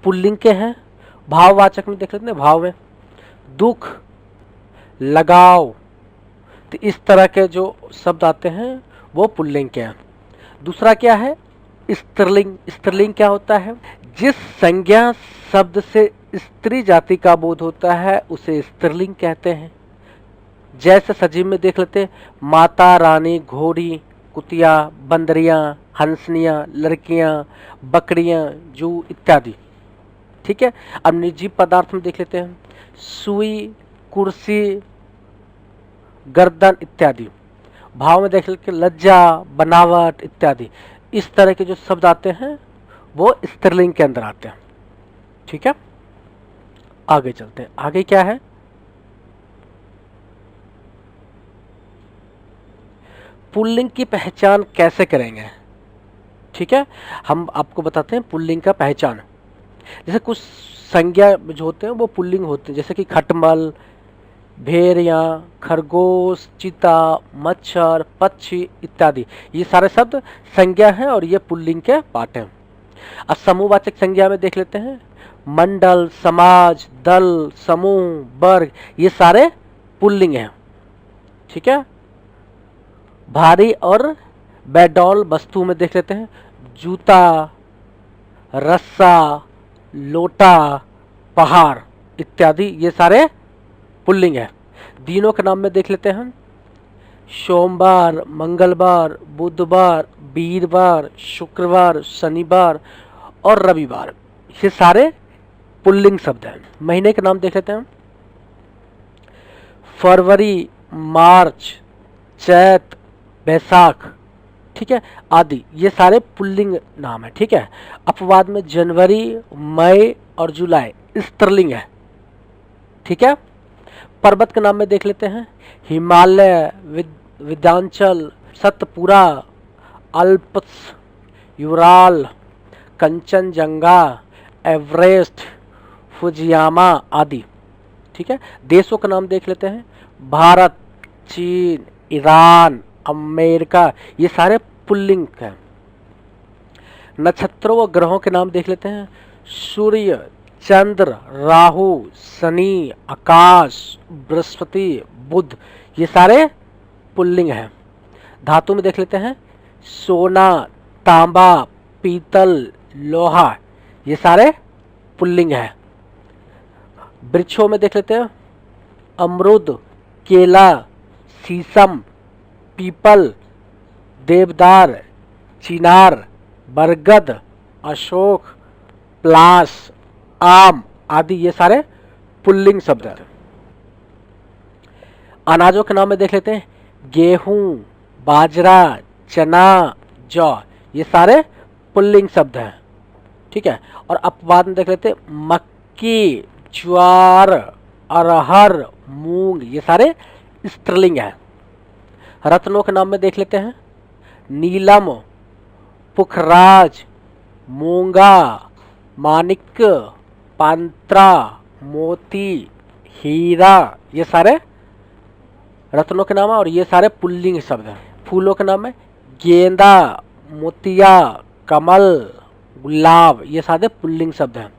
पुल्लिंग के हैं। भाववाचक में देख लेते हैं, भाव में दुख, लगाव, तो इस तरह के जो शब्द आते हैं वो पुल्लिंग के हैं। दूसरा क्या है स्त्रीलिंग। स्त्रीलिंग क्या होता है? जिस संज्ञा शब्द से स्त्री जाति का बोध होता है उसे स्त्रीलिंग कहते हैं। जैसे सजीव में देख लेते हैं माता, रानी, घोड़ी, कुतिया, बंदरियां, हंसनियां, लड़कियां, बकरियां, जू इत्यादि। ठीक है। अब निर्जीव पदार्थ में देख लेते हैं सुई, कुर्सी, गर्दन इत्यादि। भाव में देख लेते लज्जा, बनावट इत्यादि। इस तरह के जो शब्द आते हैं वो स्त्रीलिंग के अंदर आते हैं। ठीक है। आगे चलते हैं। आगे क्या है? पुल्लिंग की पहचान कैसे करेंगे? ठीक है, हम आपको बताते हैं पुल्लिंग का पहचान। जैसे कुछ संज्ञा जो होते हैं वो पुल्लिंग होते हैं, जैसे कि खटमल, भेड़िया, खरगोश, चीता, मच्छर, पक्षी इत्यादि। ये सारे शब्द संज्ञा हैं और ये पुल्लिंग के पार्ट हैं। अब समूहवाचक संज्ञा में देख लेते हैं मंडल, समाज, दल, समूह, वर्ग, ये सारे पुल्लिंग हैं। ठीक है। भारी और बेडौल वस्तु में देख लेते हैं जूता, रस्सा, लोटा, पहाड़ इत्यादि, ये सारे पुल्लिंग है। दिनों के नाम में देख लेते हैं सोमवार, मंगलवार, बुधवार, वीरवार, शुक्रवार, शनिवार और रविवार, ये सारे पुल्लिंग शब्द हैं। महीने के नाम देख लेते हैं फरवरी, मार्च, चैत, बैसाख, ठीक है, आदि, ये सारे पुल्लिंग नाम है। ठीक है। अपवाद में जनवरी, मई और जुलाई स्त्रीलिंग है। ठीक है। पर्वत के नाम में देख लेते हैं Himalaya, Vindhyachal, Satpura, Alps, Ural, Kanchenjunga, Everest, Fujiyama आदि। ठीक है। देशों का नाम देख लेते हैं भारत, चीन, ईरान, अमेरिका, ये सारे पुल्लिंग हैं। नक्षत्रों व ग्रहों के नाम देख लेते हैं सूर्य, चंद्र, राहु, शनि, आकाश, बृहस्पति, बुध, ये सारे पुल्लिंग हैं। धातु में देख लेते हैं सोना, तांबा, पीतल, लोहा, ये सारे पुल्लिंग हैं। वृक्षों में देख लेते हैं अमरूद, केला, शीशम, पीपल, देवदार, चिनार, बरगद, अशोक, पलाश, आम आदि, ये सारे पुल्लिंग शब्द हैं। अनाजों के नाम में देख लेते हैं गेहूं, बाजरा, चना, जौ, ये सारे पुल्लिंग शब्द हैं। ठीक है। और अपवाद में देख लेते हैं मक्की, ज्वार, अरहर, मूंग, ये सारे स्त्रीलिंग हैं। रत्नों के नाम में देख लेते हैं नीलम, पुखराज, मूंगा, माणिक्य, पांत्रा, मोती, हीरा, ये सारे रत्नों के नाम है और ये सारे पुल्लिंग शब्द हैं। फूलों के नाम में गेंदा, मोतिया, कमल, गुलाब, ये सारे पुल्लिंग शब्द हैं।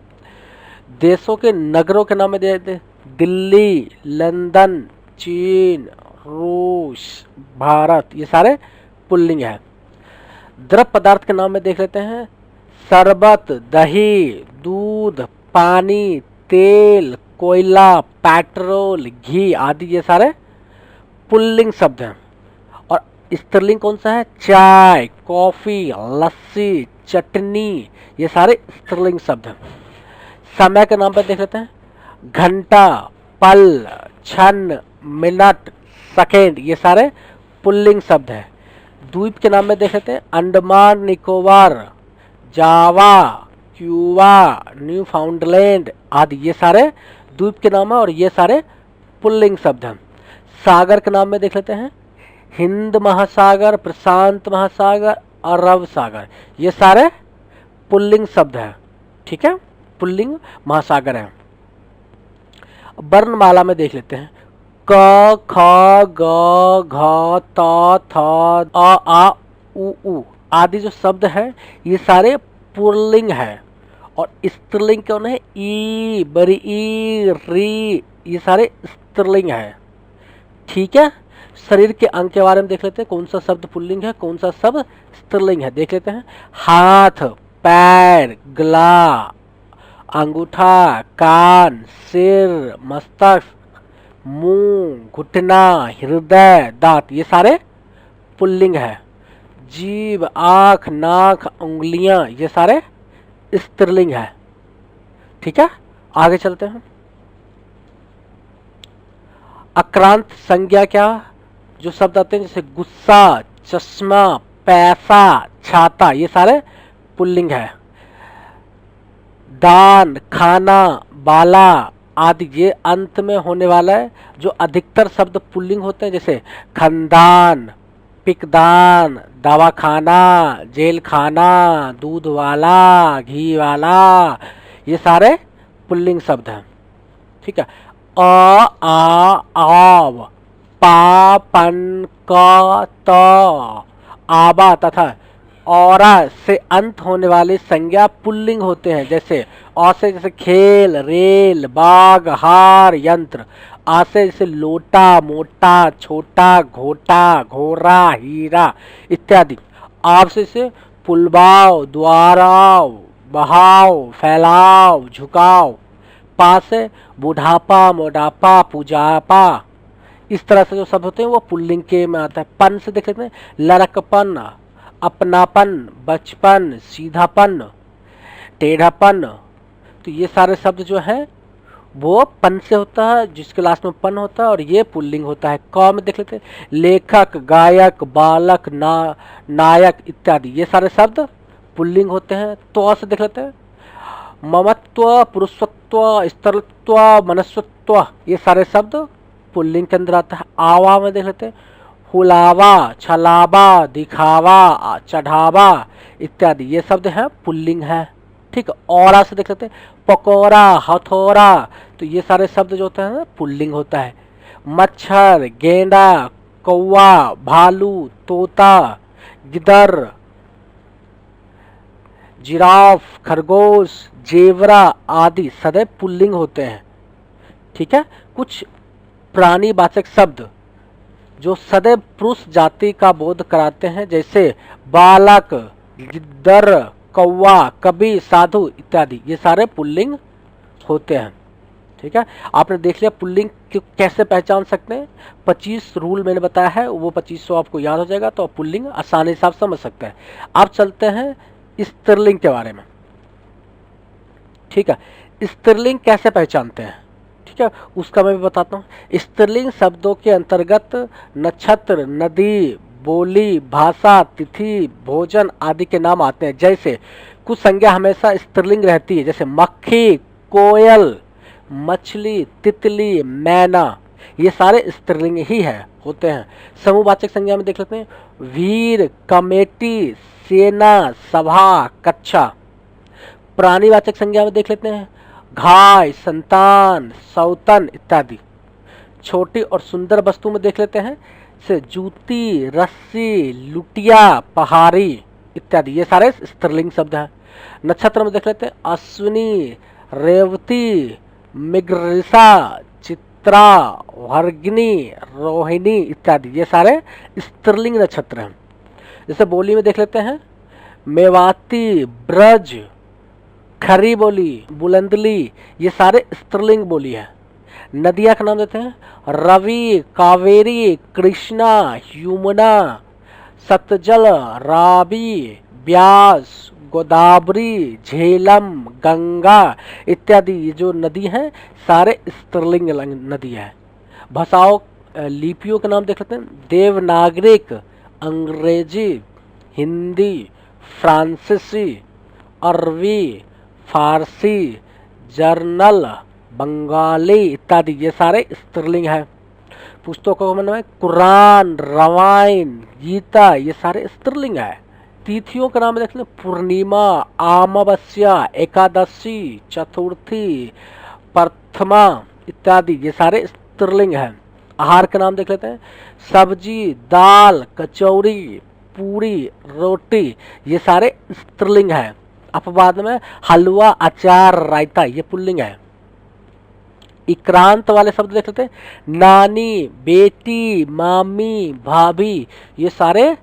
देशों के नगरों के नाम में दे देते दिल्ली, लंदन, चीन, रूस, भारत, ये सारे पुल्लिंग है। द्रव पदार्थ के नाम में देख लेते हैं, शरबत, दही, दूध, पानी, तेल, कोयला, पेट्रोल, घी आदि ये सारे पुल्लिंग शब्द हैं। और स्त्रीलिंग कौन सा है, चाय, कॉफी, लस्सी, चटनी, ये सारे स्त्रीलिंग शब्द हैं। समय के नाम पर देख लेते हैं, घंटा, पल, क्षण, मिनट, सेकेंड, ये सारे पुल्लिंग शब्द हैं। द्वीप के नाम में देख लेते हैं, अंडमान निकोबार, जावा, क्यूबा, न्यू फाउंडलैंड आदि ये सारे द्वीप के नाम है और ये सारे पुल्लिंग शब्द हैं। सागर के नाम में देख लेते हैं, हिंद महासागर, प्रशांत महासागर, अरब सागर, ये सारे पुल्लिंग शब्द हैं। ठीक है, पुल्लिंग महासागर है। वर्णमाला में देख लेते हैं, क, ख, ग, घ, त, थ, अ, आ, उ आदि जो शब्द हैं ये सारे पुल्लिंग है। और स्त्रीलिंग कौन है, ई, बड़ी ई, री, ये सारे स्त्रीलिंग है। ठीक है, शरीर के अंग के बारे में देख लेते हैं, कौन सा शब्द पुल्लिंग है, कौन सा शब्द स्त्रीलिंग है। देख लेते हैं, हाथ, पैर, गला, अंगूठा, कान, सिर, मस्तक, मुंह, घुटना, हृदय, दांत, ये सारे पुल्लिंग है। जीभ, आंख, नाक, उंगलियां, ये सारे स्त्रीलिंग है। ठीक है, आगे चलते हैं। अक्रांत संज्ञा क्या, जो शब्द आते हैं जैसे गुस्सा, चश्मा, पैसा, छाता, ये सारे पुल्लिंग है। दान, खाना, बाला आदि ये अंत में होने वाला है। जो अधिकतर शब्द पुल्लिंग होते हैं जैसे खंदान, पिकदान, दवाखाना, जेल खाना, दूध वाला, घी वाला, ये सारे पुल्लिंग शब्द हैं। ठीक है, अ, आ, आव, पा, पन, क, त, आबा तथा औरा से अंत होने वाले संज्ञा पुल्लिंग होते हैं। जैसे औ से जैसे खेल, रेल, बाग, हार, यंत्र। आ से जैसे लोटा, मोटा, छोटा, घोटा, घोरा, हीरा इत्यादि। आप से जैसे पुलबाव, द्वाराव, बहाव, फैलाव, झुकाव। पा से बुढ़ापा, मोटापा, पुजापा, इस तरह से जो शब्द होते हैं वो पुल्लिंग के में आता है। पन से देख लेते हैं, लड़कपन, अपनापन, बचपन, सीधापन, टेढ़ापन। तो ये सारे शब्द जो हैं वो पन से होता है, जिसके लास्ट में पन होता है और ये पुल्लिंग होता है। क में देख लेते हैं, लेखक, गायक, बालक, नायक इत्यादि, ये सारे शब्द पुल्लिंग होते हैं। तो से देख लेते हैं, ममत्व, पुरुषत्व, स्त्रीत्व, मनस्वत्व, ये सारे शब्द पुल्लिंग के अंदर आता है। आवा में देख लेते हैं, हुलावा, छलावा, दिखावा, चढ़ावा इत्यादि, ये शब्द हैं पुल्लिंग है। ठीक है, औरा से देख लेते हैं, पकौड़ा, हथौड़ा, तो ये सारे शब्द जो होते हैं ना पुल्लिंग होता है। मच्छर, गेंडा, कौवा, भालू, तोता, गिदर, जिराफ, खरगोश, जेवरा आदि सदैव पुल्लिंग होते हैं। ठीक है, कुछ प्राणीवाचक शब्द जो सदैव पुरुष जाति का बोध कराते हैं जैसे बालक, गिद्दर, कौवा, कवि, साधु इत्यादि, ये सारे पुल्लिंग होते हैं। ठीक है, आपने देख लिया पुल्लिंग कैसे पहचान सकते हैं। 25 रूल मैंने बताया है, वो 2500 आपको याद हो जाएगा तो आप पुल्लिंग आसानी से आप समझ सकते हैं। आप चलते हैं स्त्रीलिंग के बारे में। ठीक है, स्त्रीलिंग कैसे पहचानते हैं, ठीक है, उसका मैं भी बताता हूँ। स्त्रीलिंग शब्दों के अंतर्गत नक्षत्र, नदी, बोली, भाषा, तिथि, भोजन आदि के नाम आते हैं। जैसे कुछ संज्ञा हमेशा स्त्रीलिंग रहती है, जैसे मक्खी, कोयल, मछली, तितली, मैना, ये सारे स्त्रीलिंग ही है होते हैं। समूहवाचक संज्ञा में देख लेते हैं, वीर, कमेटी, सेना, सभा, कक्षा। प्राणीवाचक संज्ञा में देख लेते हैं, घाय, संतान, सौतन इत्यादि। छोटी और सुंदर वस्तु में देख लेते हैं, से जूती, रस्सी, लुटिया, पहाड़ी इत्यादि, ये सारे स्त्रीलिंग शब्द हैं। नक्षत्र में देख लेते हैं, अश्विनी, रेवती, मृगशिरा, चित्रा, वर्गणी, रोहिणी इत्यादि, ये सारे स्त्रीलिंग नक्षत्र हैं। जैसे बोली में देख लेते हैं, मेवाती, ब्रज, खरी बोली, बुलंदली, ये सारे स्त्रीलिंग बोली है। नदियां का नाम देते हैं, रवि, कावेरी, कृष्णा, यमुना, सतजल, रावी, ब्यास, गोदावरी, झेलम, गंगा इत्यादि। ये जो नदी हैं सारे स्त्रीलिंग नदी है। भाषाओं लिपियों के नाम देख लेते हैं, देवनागरिक, अंग्रेजी, हिंदी, फ्रांसीसी, अरबी, फारसी, जर्नल, बंगाली इत्यादि ये सारे स्त्रीलिंग है। पुस्तकों का नाम है कुरान, रामायण, गीता, ये सारे स्त्रीलिंग है। तिथियों का नाम देख लें, पूर्णिमा, अमावस्या, एकादशी, चतुर्थी, प्रथमा इत्यादि ये सारे स्त्रीलिंग है। आहार का नाम देख लेते हैं, सब्जी, दाल, कचौरी, पूरी, रोटी, ये सारे स्त्रीलिंग है। अपवाद में हलवा, अचार, रायता, ये पुल्लिंग है। इक्रांत वाले शब्द देख लेते हैं, नानी, बेटी, मामी, भाभी, ये सारे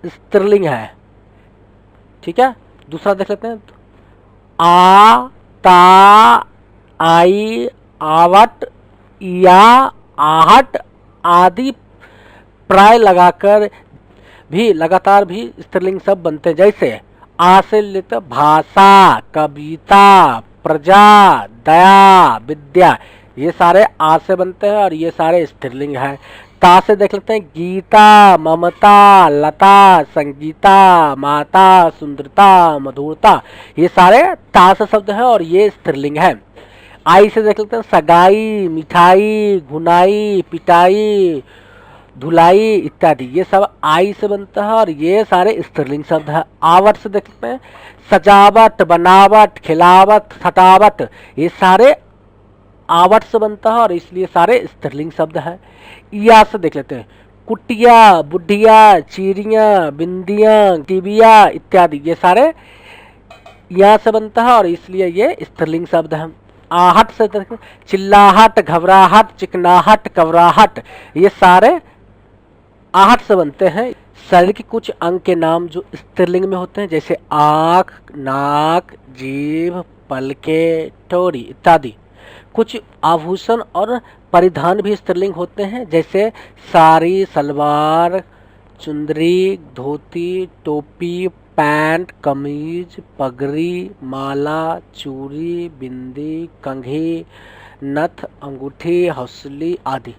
स्त्रीलिंग है। ठीक है, दूसरा देख लेते हैं, आ, ता, आई, आवट, या, आहट आदि प्राय लगाकर भी लगातार भी स्त्रीलिंग शब्द बनते हैं। जैसे आ से लेते भाषा, कविता, प्रजा, दया, विद्या, ये सारे आ से बनते हैं और ये सारे स्त्रीलिंग हैं। ता से देख लेते हैं, गीता, ममता, लता, संगीता, माता, सुंदरता, मधुरता, ये सारे ता से शब्द हैं और ये स्त्रीलिंग है। आई से देख लेते हैं, सगाई, मिठाई, घुनाई, पिटाई, धुलाई इत्यादि, ये सब आई से बनता है और ये सारे स्त्रीलिंग शब्द है। आवट से देख लेते हैं, सजावट, बनावट, खिलावट, सटावट, ये सारे आवट से बनता है और इसलिए सारे स्त्रीलिंग शब्द है। या से देख लेते हैं, कुटिया, बुढ़िया, चीरियां, बिंदियां, टिबिया इत्यादि, ये सारे या से बनता है और इसलिए ये स्त्रीलिंग शब्द है। आहट से देख, चिल्लाहट, घबराहट, चिकनाहट, कवराहट, ये सारे आहट से बनते हैं। शरीर के कुछ अंग के नाम जो स्त्रीलिंग में होते हैं, जैसे आँख, नाक, जीभ, पलके, ठोड़ी इत्यादि। कुछ आभूषण और परिधान भी स्त्रीलिंग होते हैं, जैसे साड़ी, सलवार, चुंदरी, धोती, टोपी, पैंट, कमीज, पगड़ी, माला, चूड़ी, बिंदी, कंघी, नथ, अंगूठी, हौसली आदि।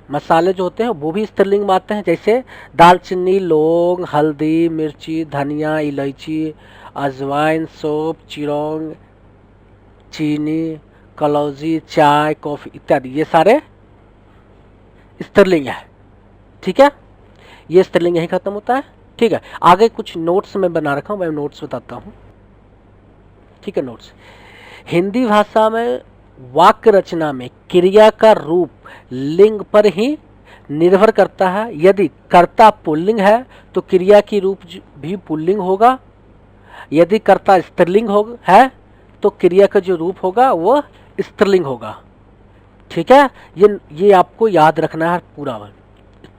मसाले जो होते हैं वो भी स्त्रीलिंग में आते हैं, जैसे दालचीनी, लौंग, हल्दी, मिर्ची, धनिया, इलायची, अजवाइन, सौंफ, चिरौंग, चीनी, कलौजी, चाय, कॉफी इत्यादि, ये सारे स्त्रीलिंग है। ठीक है, ये स्त्रीलिंग यही खत्म होता है। ठीक है, आगे कुछ नोट्स में बना रखा हूँ, मैं नोट्स बताता हूँ। ठीक है, नोट्स, हिंदी भाषा में वाक्य रचना में क्रिया का रूप लिंग पर ही निर्भर करता है। यदि कर्ता पुल्लिंग है तो क्रिया की रूप भी पुल्लिंग होगा। यदि कर्ता स्त्रीलिंग है तो क्रिया का जो रूप होगा वो स्त्रीलिंग होगा। ठीक है, ये आपको याद रखना है पूरा।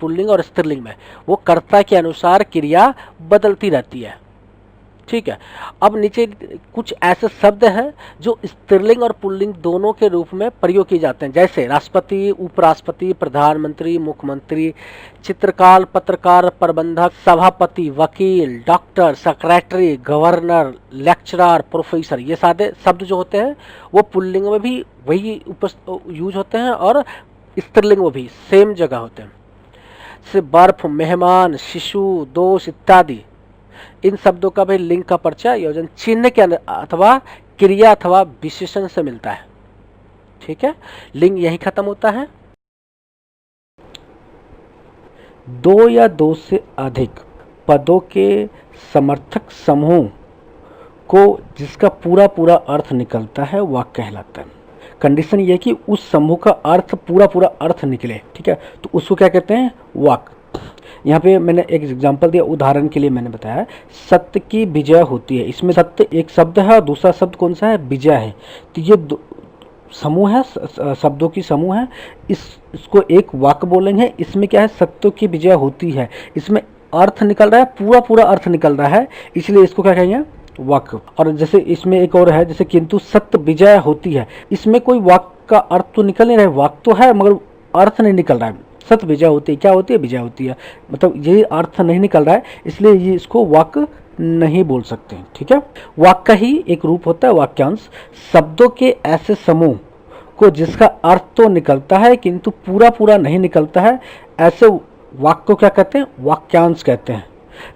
पुल्लिंग और स्त्रीलिंग में वो कर्ता के अनुसार क्रिया बदलती रहती है। ठीक है, अब नीचे कुछ ऐसे शब्द हैं जो स्त्रीलिंग और पुल्लिंग दोनों के रूप में प्रयोग किए जाते हैं, जैसे राष्ट्रपति, उपराष्ट्रपति, प्रधानमंत्री, मुख्यमंत्री, चित्रकार, पत्रकार, प्रबंधक, सभापति, वकील, doctor, secretary, governor, lecturer, professor. ये सारे शब्द जो होते हैं वो पुल्लिंग में भी वही यूज होते हैं और स्त्रीलिंग में भी सेम जगह होते हैं। जैसे बर्फ, मेहमान, शिशु, दोष इत्यादि, इन शब्दों का भी लिंग का परिचय योजन चिन्ह के अथवा क्रिया अथवा विशेषण से मिलता है। ठीक है, लिंग यही खत्म होता है। दो या दो से अधिक पदों के समर्थक समूह को जिसका पूरा पूरा अर्थ निकलता है वह कहलाता है। कंडीशन ये कि उस समूह का अर्थ पूरा पूरा अर्थ निकले। ठीक है, तो उसको क्या कहते हैं, वाक्य। यहाँ पे मैंने एक एग्जांपल दिया, उदाहरण के लिए मैंने बताया सत्य की विजय होती है। इसमें सत्य एक शब्द है और दूसरा शब्द कौन सा है, विजय है। तो ये समूह है, शब्दों की समूह है। इसको एक वाक्य बोलेंगे। इसमें क्या है, सत्य की विजय होती है। इसमें अर्थ निकल रहा है, पूरा पूरा अर्थ निकल रहा है, इसलिए इसको क्या कहेंगे, वाक्य। और जैसे इसमें एक और है, जैसे किंतु सत्य विजय होती है, इसमें कोई वाक्य का अर्थ तो निकल नहीं रहा है, वाक्य तो है मगर अर्थ नहीं निकल रहा है। सत्य विजय होती है, क्या होती है, विजय होती है, मतलब ये अर्थ नहीं निकल रहा है, इसलिए ये इसको वाक्य नहीं बोल सकते। ठीक है, वाक्य ही एक रूप होता है वाक्यांश, शब्दों के ऐसे समूह को जिसका अर्थ तो निकलता है किंतु पूरा पूरा नहीं निकलता है, ऐसे वाक्य को क्या कहते हैं, वाक्यांश कहते हैं।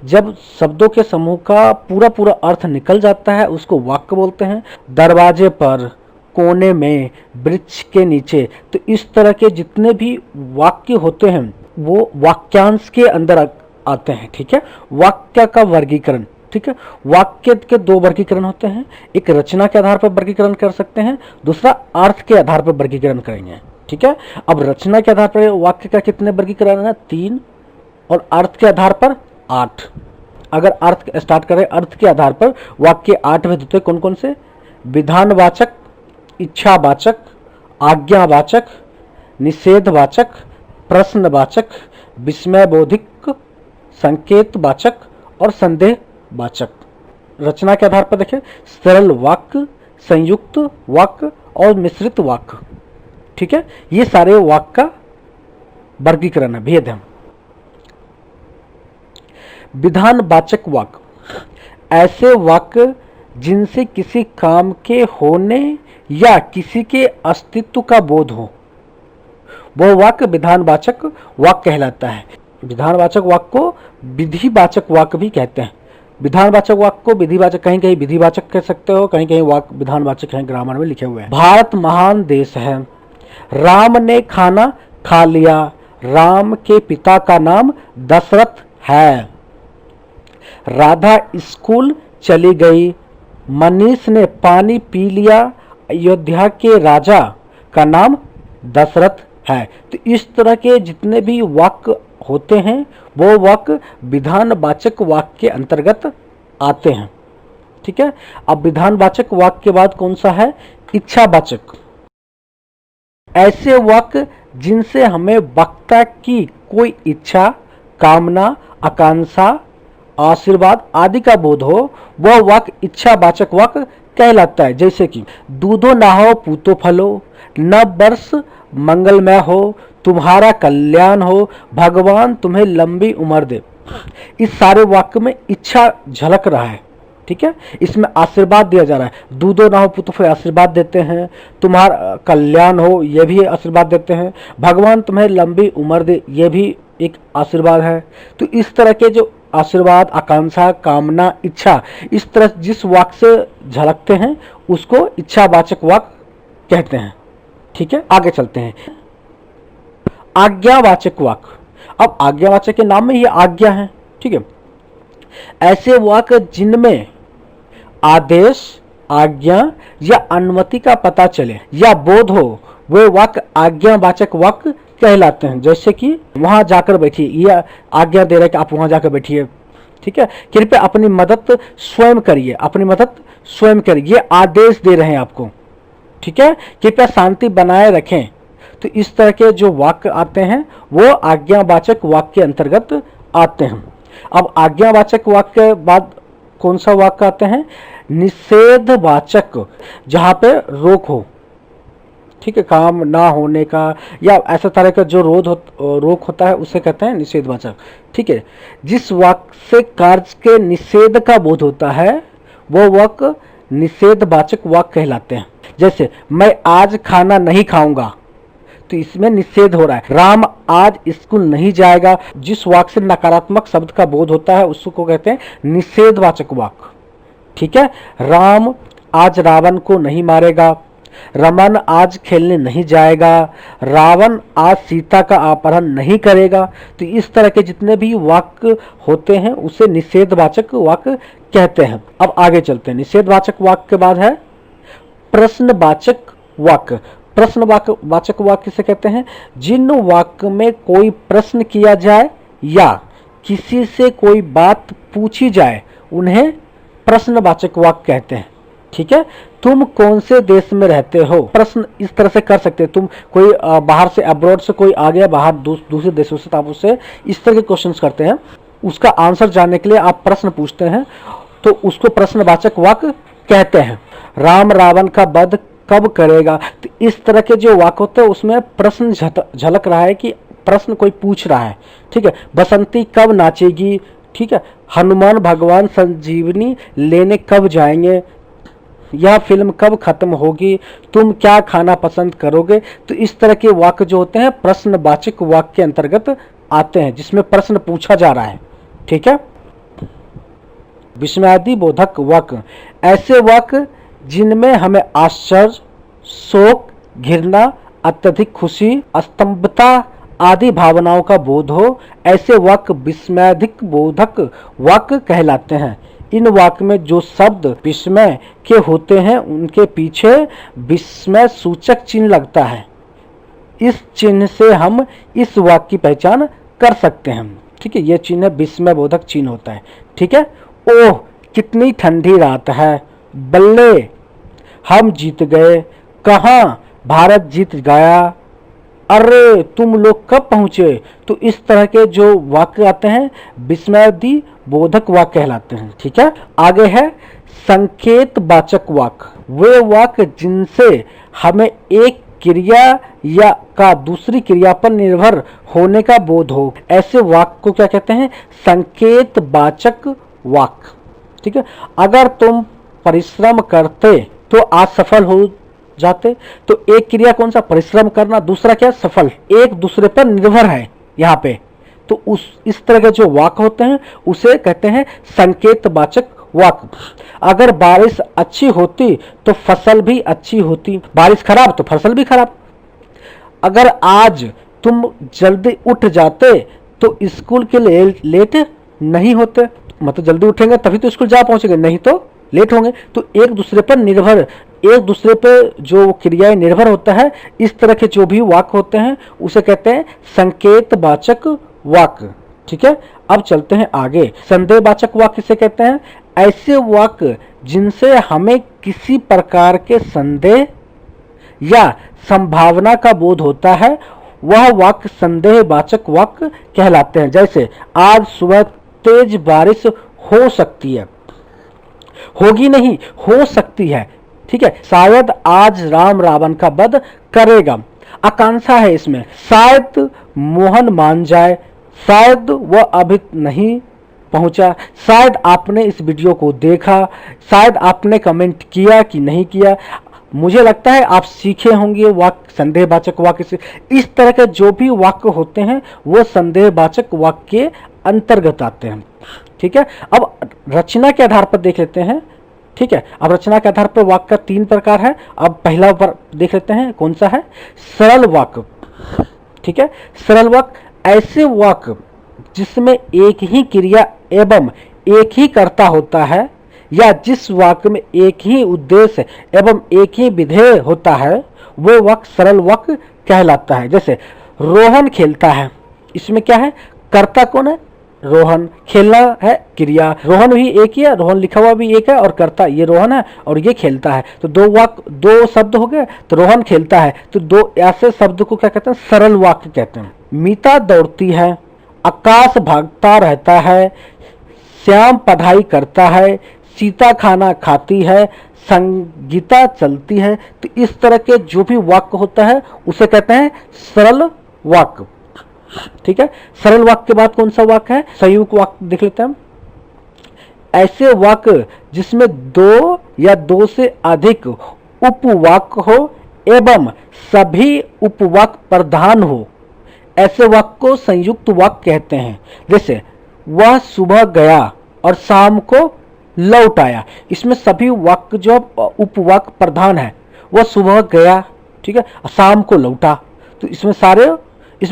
जब शब्दों के समूह का पूरा पूरा अर्थ निकल जाता है उसको वाक्य बोलते हैं। दरवाजे पर, कोने में, वृक्ष के नीचे, तो इस तरह के जितने भी वाक्य होते हैं वो वाक्यांश के अंदर आते हैं। ठीक है, वाक्य का वर्गीकरण, ठीक है, वाक्य के दो वर्गीकरण होते हैं, एक रचना के आधार पर वर्गीकरण कर सकते हैं, दूसरा अर्थ के आधार पर वर्गीकरण करेंगे। ठीक है, अब रचना के आधार पर वाक्य का कितने वर्गीकरण है, 3, और अर्थ के आधार पर 8। अगर अर्थ स्टार्ट करें, अर्थ के आधार पर वाक्य 8 भेद होते हैं। कौन कौन से, विधानवाचक, इच्छावाचक, आज्ञावाचक, निषेधवाचक, प्रश्नवाचक, विस्मयबोधिक, संकेतवाचक और संदेहवाचक। रचना के आधार पर देखें, सरल वाक्य, संयुक्त वाक्य और मिश्रित वाक्य। ठीक है, ये सारे वाक्य का वर्गीकरण है, भेद है। विधानवाचक वाक्य, ऐसे वाक्य जिनसे किसी काम के होने या किसी के अस्तित्व का बोध हो, वह वाक्य विधानवाचक वाक्य कहलाता है। विधानवाचक वाक्य को विधिवाचक वाक्य भी कहते हैं। विधानवाचक वाक्य को विधिवाचक, कहीं कहीं विधिवाचक कह सकते हो, कहीं कहीं वाक्य विधानवाचक हैं, ग्रामर में लिखे हुए हैं। भारत महान देश है, राम ने खाना खा लिया, राम के पिता का नाम दशरथ है। राधा स्कूल चली गई, मनीष ने पानी पी लिया, अयोध्या के राजा का नाम दशरथ है। तो इस तरह के जितने भी वाक्य होते हैं वो वाक्य विधानवाचक वाक्य के अंतर्गत आते हैं। ठीक है, अब विधानवाचक वाक्य के बाद कौन सा है, इच्छावाचक। ऐसे वाक्य जिनसे हमें वक्ता की कोई इच्छा, कामना, आकांक्षा, आशीर्वाद आदि का बोध हो, वह वाक्य इच्छावाचक वाक्य कहलाता है। जैसे कि दूधो नहाओ पूतो फलो, नव वर्ष मंगलमय हो, तुम्हारा कल्याण हो, भगवान तुम्हें लंबी उम्र दे। इस सारे वाक्य में इच्छा झलक रहा है। ठीक है, इसमें आशीर्वाद दिया जा रहा है। दूधो नहाओ पूतो फलो आशीर्वाद देते हैं, तुम्हारा कल्याण हो ये भी आशीर्वाद देते हैं, भगवान तुम्हें लंबी उम्र दे ये भी एक आशीर्वाद है। तो इस तरह के जो आशीर्वाद, आकांक्षा, कामना, इच्छा, इस तरह जिस वाक्य से झलकते हैं उसको इच्छावाचक वाक्य कहते हैं। ठीक है, आगे चलते हैं। आज्ञावाचक वाक्य, अब आज्ञावाचक के नाम में ये आज्ञा है। ठीक है, ऐसे वाक्य जिनमें आदेश, आज्ञा या अनुमति का पता चले या बोध हो, वे वाक्य आज्ञावाचक वाक्य कहलाते हैं। जैसे कि वहां जाकर बैठिए, ये आज्ञा दे रहा है कि आप वहां जाकर बैठिए। ठीक है, कृपया अपनी मदद स्वयं करिए, अपनी मदद स्वयं करिए, ये आदेश दे रहे हैं आपको। ठीक है, कृपया शांति बनाए रखें। तो इस तरह के जो वाक्य आते हैं वो आज्ञावाचक वाक्य के अंतर्गत आते हैं। अब आज्ञावाचक वाक्य के बाद कौन सा वाक्य आते हैं, निषेधवाचक, जहां पे रोक हो। ठीक है, काम ना होने का या ऐसा तरह का जो रोक होता है उसे कहते हैं निषेधवाचक। ठीक है, जिस वाक्य से कार्य के निषेध का बोध होता है वो वाक्य निषेधवाचक वाक्य कहलाते हैं। जैसे मैं आज खाना नहीं खाऊंगा, तो इसमें निषेध हो रहा है। राम आज स्कूल नहीं जाएगा, जिस वाक्य से नकारात्मक शब्द का बोध होता है उसको कहते हैं निषेधवाचक वाक्य। ठीक है, राम आज रावण को नहीं मारेगा, रमन आज खेलने नहीं जाएगा, रावण आज सीता का अपहरण नहीं करेगा। तो इस तरह के जितने भी वाक्य होते हैं उसे निषेधवाचक वाक्य कहते हैं। अब आगे चलते हैं। निषेधवाचक वाक्य के बाद है प्रश्नवाचक वाक्य। प्रश्नवाचक वाक्य से कहते हैं जिन वाक्य में कोई प्रश्न किया जाए या किसी से कोई बात पूछी जाए उन्हें प्रश्नवाचक वाक्य कहते हैं। ठीक है, तुम कौन से देश में रहते हो, प्रश्न इस तरह से कर सकते हैं। तुम कोई बाहर से, अब्रॉड से कोई आ गया, बाहर दूसरे देशों से, तो आप उससे इस तरह के क्वेश्चंस करते हैं। उसका आंसर जानने के लिए आप प्रश्न पूछते हैं तो उसको प्रश्नवाचक वाक्य कहते हैं। राम रावण का वध कब करेगा, तो इस तरह के जो वाक्य होते हैं उसमें प्रश्न झलक रहा है कि प्रश्न कोई पूछ रहा है। ठीक है, बसंती कब नाचेगी, ठीक है, हनुमान भगवान संजीवनी लेने कब जाएंगे, यह फिल्म कब खत्म होगी, तुम क्या खाना पसंद करोगे। तो इस तरह के वाक्य जो होते हैं प्रश्नवाचक वाक्य के अंतर्गत आते हैं जिसमें प्रश्न पूछा जा रहा है। ठीक है, विस्मयादि बोधक वाक्य, ऐसे वाक्य जिनमें हमें आश्चर्य, शोक, घृणा, अत्यधिक खुशी, स्तंभता आदि भावनाओं का बोध हो, ऐसे वाक्य विस्मयादिक बोधक वाक्य कहलाते हैं। इन वाक्य में जो शब्द विस्मय के होते हैं उनके पीछे विस्मय सूचक चिन्ह लगता है। इस चिन्ह से हम इस वाक्य की पहचान कर सकते हैं। ठीक है, यह चिन्ह विस्मय बोधक चिन्ह होता है। ठीक है, ओह कितनी ठंडी रात है, बल्ले हम जीत गए, कहाँ भारत जीत गया, अरे तुम लोग कब पहुंचे। तो इस तरह के जो वाक्य आते हैं विस्मयादि बोधक वाक्य कहलाते हैं। ठीक है, आगे है संकेत वाचक वाक्य, वे वाक्य जिनसे हमें एक क्रिया या का दूसरी क्रिया पर निर्भर होने का बोध हो, ऐसे वाक्य को क्या कहते हैं, संकेत वाचक वाक्य। ठीक है, अगर तुम परिश्रम करते तो आज सफल हो जाते। तो एक क्रिया कौन सा, परिश्रम करना, दूसरा क्या, सफल, एक दूसरे पर निर्भर है यहाँ पे। तो इस तरह के जो वाक्य होते हैं उसे कहते हैं संकेत वाचक वाक्य। अगर बारिश अच्छी होती तो फसल भी अच्छी होती, बारिश खराब तो फसल भी खराब। अगर आज तुम जल्दी उठ जाते तो स्कूल के लिए लेट नहीं होते, मतलब जल्दी उठेंगे तभी तो स्कूल जा पहुंचेंगे, नहीं तो लेट होंगे। तो एक दूसरे पर निर्भर, एक दूसरे पर जो क्रियाएं निर्भर होता है, इस तरह के जो भी वाक्य होते हैं उसे कहते हैं संकेत वाचक वाक्य। ठीक है, अब चलते हैं आगे। संदेहवाचक वाक्य से कहते हैं ऐसे वाक्य जिनसे हमें किसी प्रकार के संदेह या संभावना का बोध होता है, वह वाक्य संदेहवाचक वाक्य कहलाते हैं। जैसे आज सुबह तेज बारिश हो सकती है, होगी नहीं, हो सकती है। ठीक है, शायद आज राम रावण का वध करेगा, आकांक्षा है इसमें, शायद मोहन मान जाए, शायद वह अभी नहीं पहुंचा, शायद आपने इस वीडियो को देखा, शायद आपने कमेंट किया कि नहीं किया। मुझे लगता है आप सीखे होंगे वाक्य संदेहवाचक वाक्य से। इस तरह के जो भी वाक्य होते हैं वो संदेहवाचक वाक्य के अंतर्गत आते हैं। ठीक है, अब रचना के आधार पर देख लेते हैं। ठीक है, अब रचना के आधार पर वाक्य का 3 प्रकार है। अब पहला पर देख लेते हैं कौन सा है, सरल वाक्य। ठीक है, सरल वाक्य ऐसे वाक्य जिसमें एक ही क्रिया एवं एक ही कर्ता होता है, या जिस वाक्य में एक ही उद्देश्य एवं एक ही विधेय होता है, वो वाक्य सरल वाक्य कहलाता है। जैसे रोहन खेलता है, इसमें क्या है, कर्ता कौन है, रोहन, खेलना है क्रिया, रोहन भी एक ही है, रोहन लिखा हुआ भी एक है, और कर्ता ये रोहन है और ये खेलता है। तो दो शब्द हो गए, तो रोहन खेलता है, तो दो ऐसे शब्द को क्या कहते हैं, सरल वाक्य कहते हैं। मीता दौड़ती है, आकाश भागता रहता है, श्याम पढ़ाई करता है, सीता खाना खाती है, संगीता चलती है। तो इस तरह के जो भी वाक्य होता है उसे कहते हैं सरल वाक्य। ठीक है, सरल वाक्य के बाद कौन सा वाक्य है, संयुक्त वाक्य देख लेते हैं हम। ऐसे वाक्य जिसमें 2 या 2 से अधिक उपवाक्य हो एवं सभी उपवाक्य प्रधान हो, ऐसे वाक्य को संयुक्त वाक्य कहते हैं। जैसे वह सुबह गया और शाम को लौट आया, इसमें सभी वाक्य जो उपवाक्य प्रधान है, वह सुबह गया, ठीक है, शाम को लौटा। तो इसमें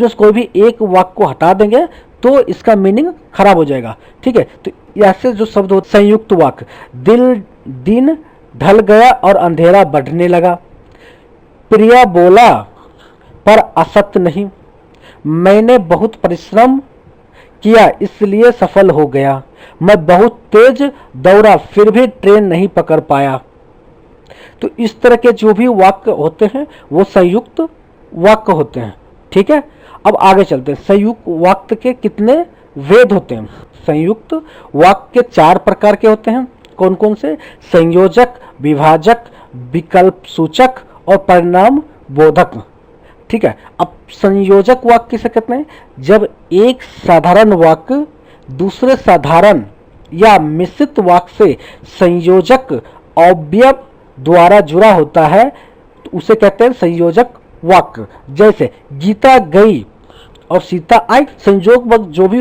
से कोई भी एक वाक्य को हटा देंगे तो इसका मीनिंग खराब हो जाएगा। ठीक है, तो ऐसे जो शब्द होते संयुक्त वाक्य, दिन ढल गया और अंधेरा बढ़ने लगा, प्रिया बोला पर असत्य नहीं, मैंने बहुत परिश्रम किया इसलिए सफल हो गया, मैं बहुत तेज दौड़ा फिर भी ट्रेन नहीं पकड़ पाया। तो इस तरह के जो भी वाक्य होते हैं वो संयुक्त वाक्य होते हैं। ठीक है, अब आगे चलते हैं। संयुक्त वाक्य के कितने भेद होते हैं। संयुक्त वाक्य 4 प्रकार के होते हैं। कौन कौन से? संयोजक, विभाजक, विकल्प सूचक और परिणाम बोधक। ठीक है। अब संयोजक वाक्य किसे कहते हैं? जब एक साधारण वाक्य दूसरे साधारण या मिश्रित वाक्य से संयोजक अवयव द्वारा जुड़ा होता है तो उसे कहते हैं संयोजक वाक्य। जैसे गीता गई और सीता आई, संयोग वाक्य जो भी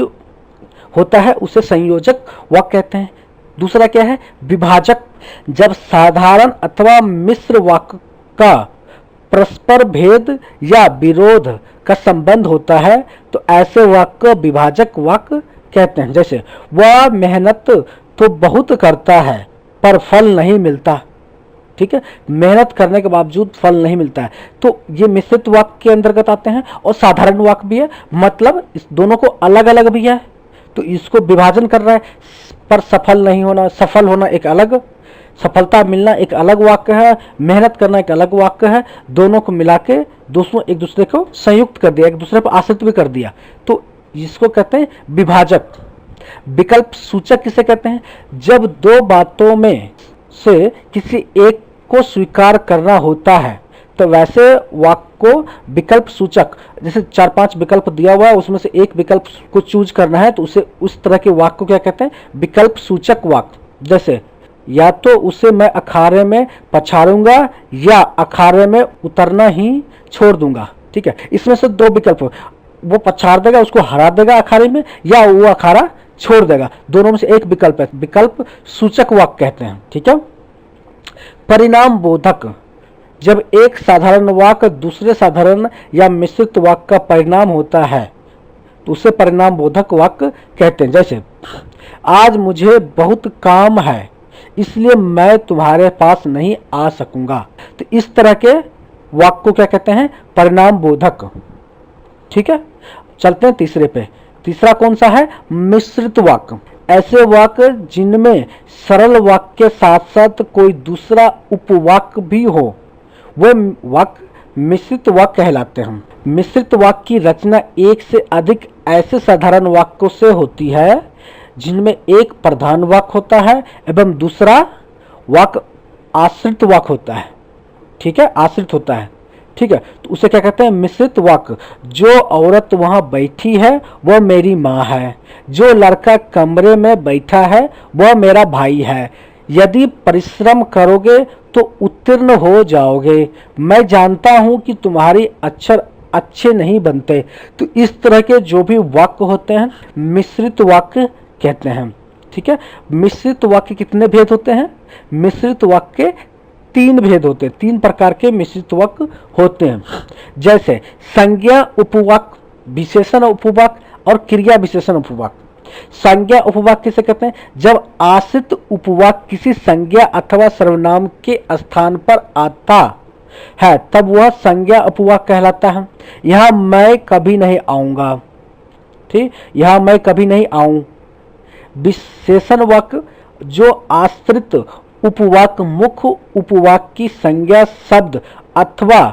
होता है उसे संयोजक वाक्य कहते हैं। दूसरा क्या है? विभाजक। जब साधारण अथवा मिश्र वाक्य का परस्पर भेद या विरोध का संबंध होता है तो ऐसे वाक्य विभाजक वाक्य कहते हैं। जैसे वह मेहनत तो बहुत करता है पर फल नहीं मिलता। ठीक है, मेहनत करने के बावजूद फल नहीं मिलता है, तो ये मिश्रित वाक्य के अंतर्गत आते हैं। और साधारण वाक्य भी है, मतलब इस दोनों को अलग अलग भी है, तो इसको विभाजन कर रहा है। पर सफल नहीं होना, सफल होना एक अलग, सफलता मिलना एक अलग वाक्य है, मेहनत करना एक अलग वाक्य है। दोनों को मिला के दोस्तों एक दूसरे को संयुक्त कर दिया, एक दूसरे पर आश्रित भी कर दिया, तो इसको कहते हैं विभाजक। विकल्प सूचक किसे कहते हैं? जब दो बातों में से किसी एक को स्वीकार करना होता है तो वैसे वाक्य को विकल्प सूचक, जैसे 4-5 विकल्प दिया हुआ है उसमें से एक विकल्प को चूज करना है तो उसे उस तरह के वाक्य को क्या कहते हैं? विकल्प सूचक वाक्य। जैसे या तो उसे मैं अखाड़े में पछाड़ूंगा या अखाड़े में उतरना ही छोड़ दूंगा। ठीक है, इसमें से 2 विकल्प, वो पछाड़ देगा, उसको हरा देगा अखाड़े में, या वो अखाड़ा छोड़ देगा, दोनों में से एक विकल्प है, विकल्प सूचक वाक्य कहते हैं। ठीक है। परिणाम बोधक। जब एक साधारण वाक्य दूसरे साधारण या मिश्रित वाक्य का परिणाम होता है तो उसे परिणाम बोधक वाक्य कहते हैं। जैसे आज मुझे बहुत काम है इसलिए मैं तुम्हारे पास नहीं आ सकूंगा, तो इस तरह के वाक्य को क्या कहते हैं? परिणाम बोधक। ठीक है, चलते हैं तीसरे पे। तीसरा कौन सा है? मिश्रित वाक्य। ऐसे वाक्य जिनमें सरल वाक्य के साथ साथ कोई दूसरा उपवाक्य भी हो वे वाक्य मिश्रित वाक्य कहलाते हैं। मिश्रित वाक्य की रचना एक से अधिक ऐसे साधारण वाक्यों से होती है जिनमें एक प्रधान वाक्य होता है एवं दूसरा वाक्य आश्रित वाक्य होता है। ठीक है, आश्रित होता है। ठीक है, तो उसे क्या कहते हैं? मिश्रित वाक्य। जो औरत वहां बैठी है वह मेरी माँ है, जो लड़का कमरे में बैठा है वह मेरा भाई है, यदि परिश्रम करोगे तो उत्तीर्ण हो जाओगे, मैं जानता हूं कि तुम्हारे अक्षर अच्छे नहीं बनते। तो इस तरह के जो भी वाक्य होते हैं मिश्रित वाक्य कहते हैं। ठीक है, मिश्रित वाक्य कितने भेद होते हैं? मिश्रित वाक्य 3 भेद होते हैं, 3 प्रकार के मिश्रित वाक्य होते हैं। जैसे संज्ञा उपवाक्य, विशेषण उपवाक्य और क्रिया विशेषण उपवाक्य। संज्ञा उपवाक्य किसे कहते हैं? जब आश्रित उपवाक्य किसी संज्ञा अथवा सर्वनाम के स्थान पर आता है तब वह संज्ञा उपवाक्य कहलाता है। यहां मैं कभी नहीं आऊंगा। ठीक, यहां मैं कभी नहीं आऊं। विशेषण वाक्य जो आश्रित उपवाक्य मुख्य उपवाक्य की संज्ञा शब्द अथवा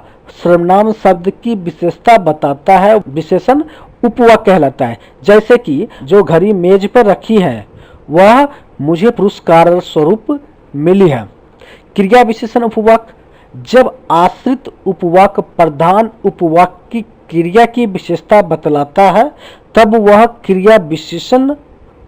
सर्वनाम शब्द की विशेषता बताता है, विशेषण उपवाक्य कहलाता है। जैसे कि जो घड़ी मेज पर रखी है वह मुझे पुरस्कार स्वरूप मिली है। क्रिया विशेषण उपवाक्य जब आश्रित उपवाक्य प्रधान उपवाक्य की क्रिया की विशेषता बतलाता है तब वह क्रिया विशेषण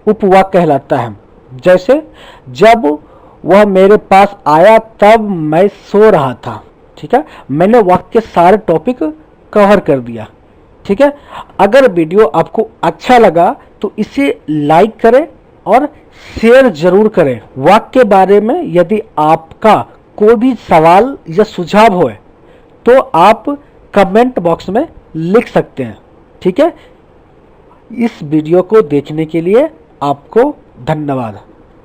उपवाक्य कहलाता है। जैसे जब वह मेरे पास आया तब मैं सो रहा था। ठीक है, मैंने वाक्य के सारे टॉपिक कवर कर दिया। ठीक है, अगर वीडियो आपको अच्छा लगा तो इसे लाइक करें और शेयर जरूर करें। वाक्य के बारे में यदि आपका कोई भी सवाल या सुझाव हो तो आप कमेंट बॉक्स में लिख सकते हैं। ठीक है, इस वीडियो को देखने के लिए आपको धन्यवाद।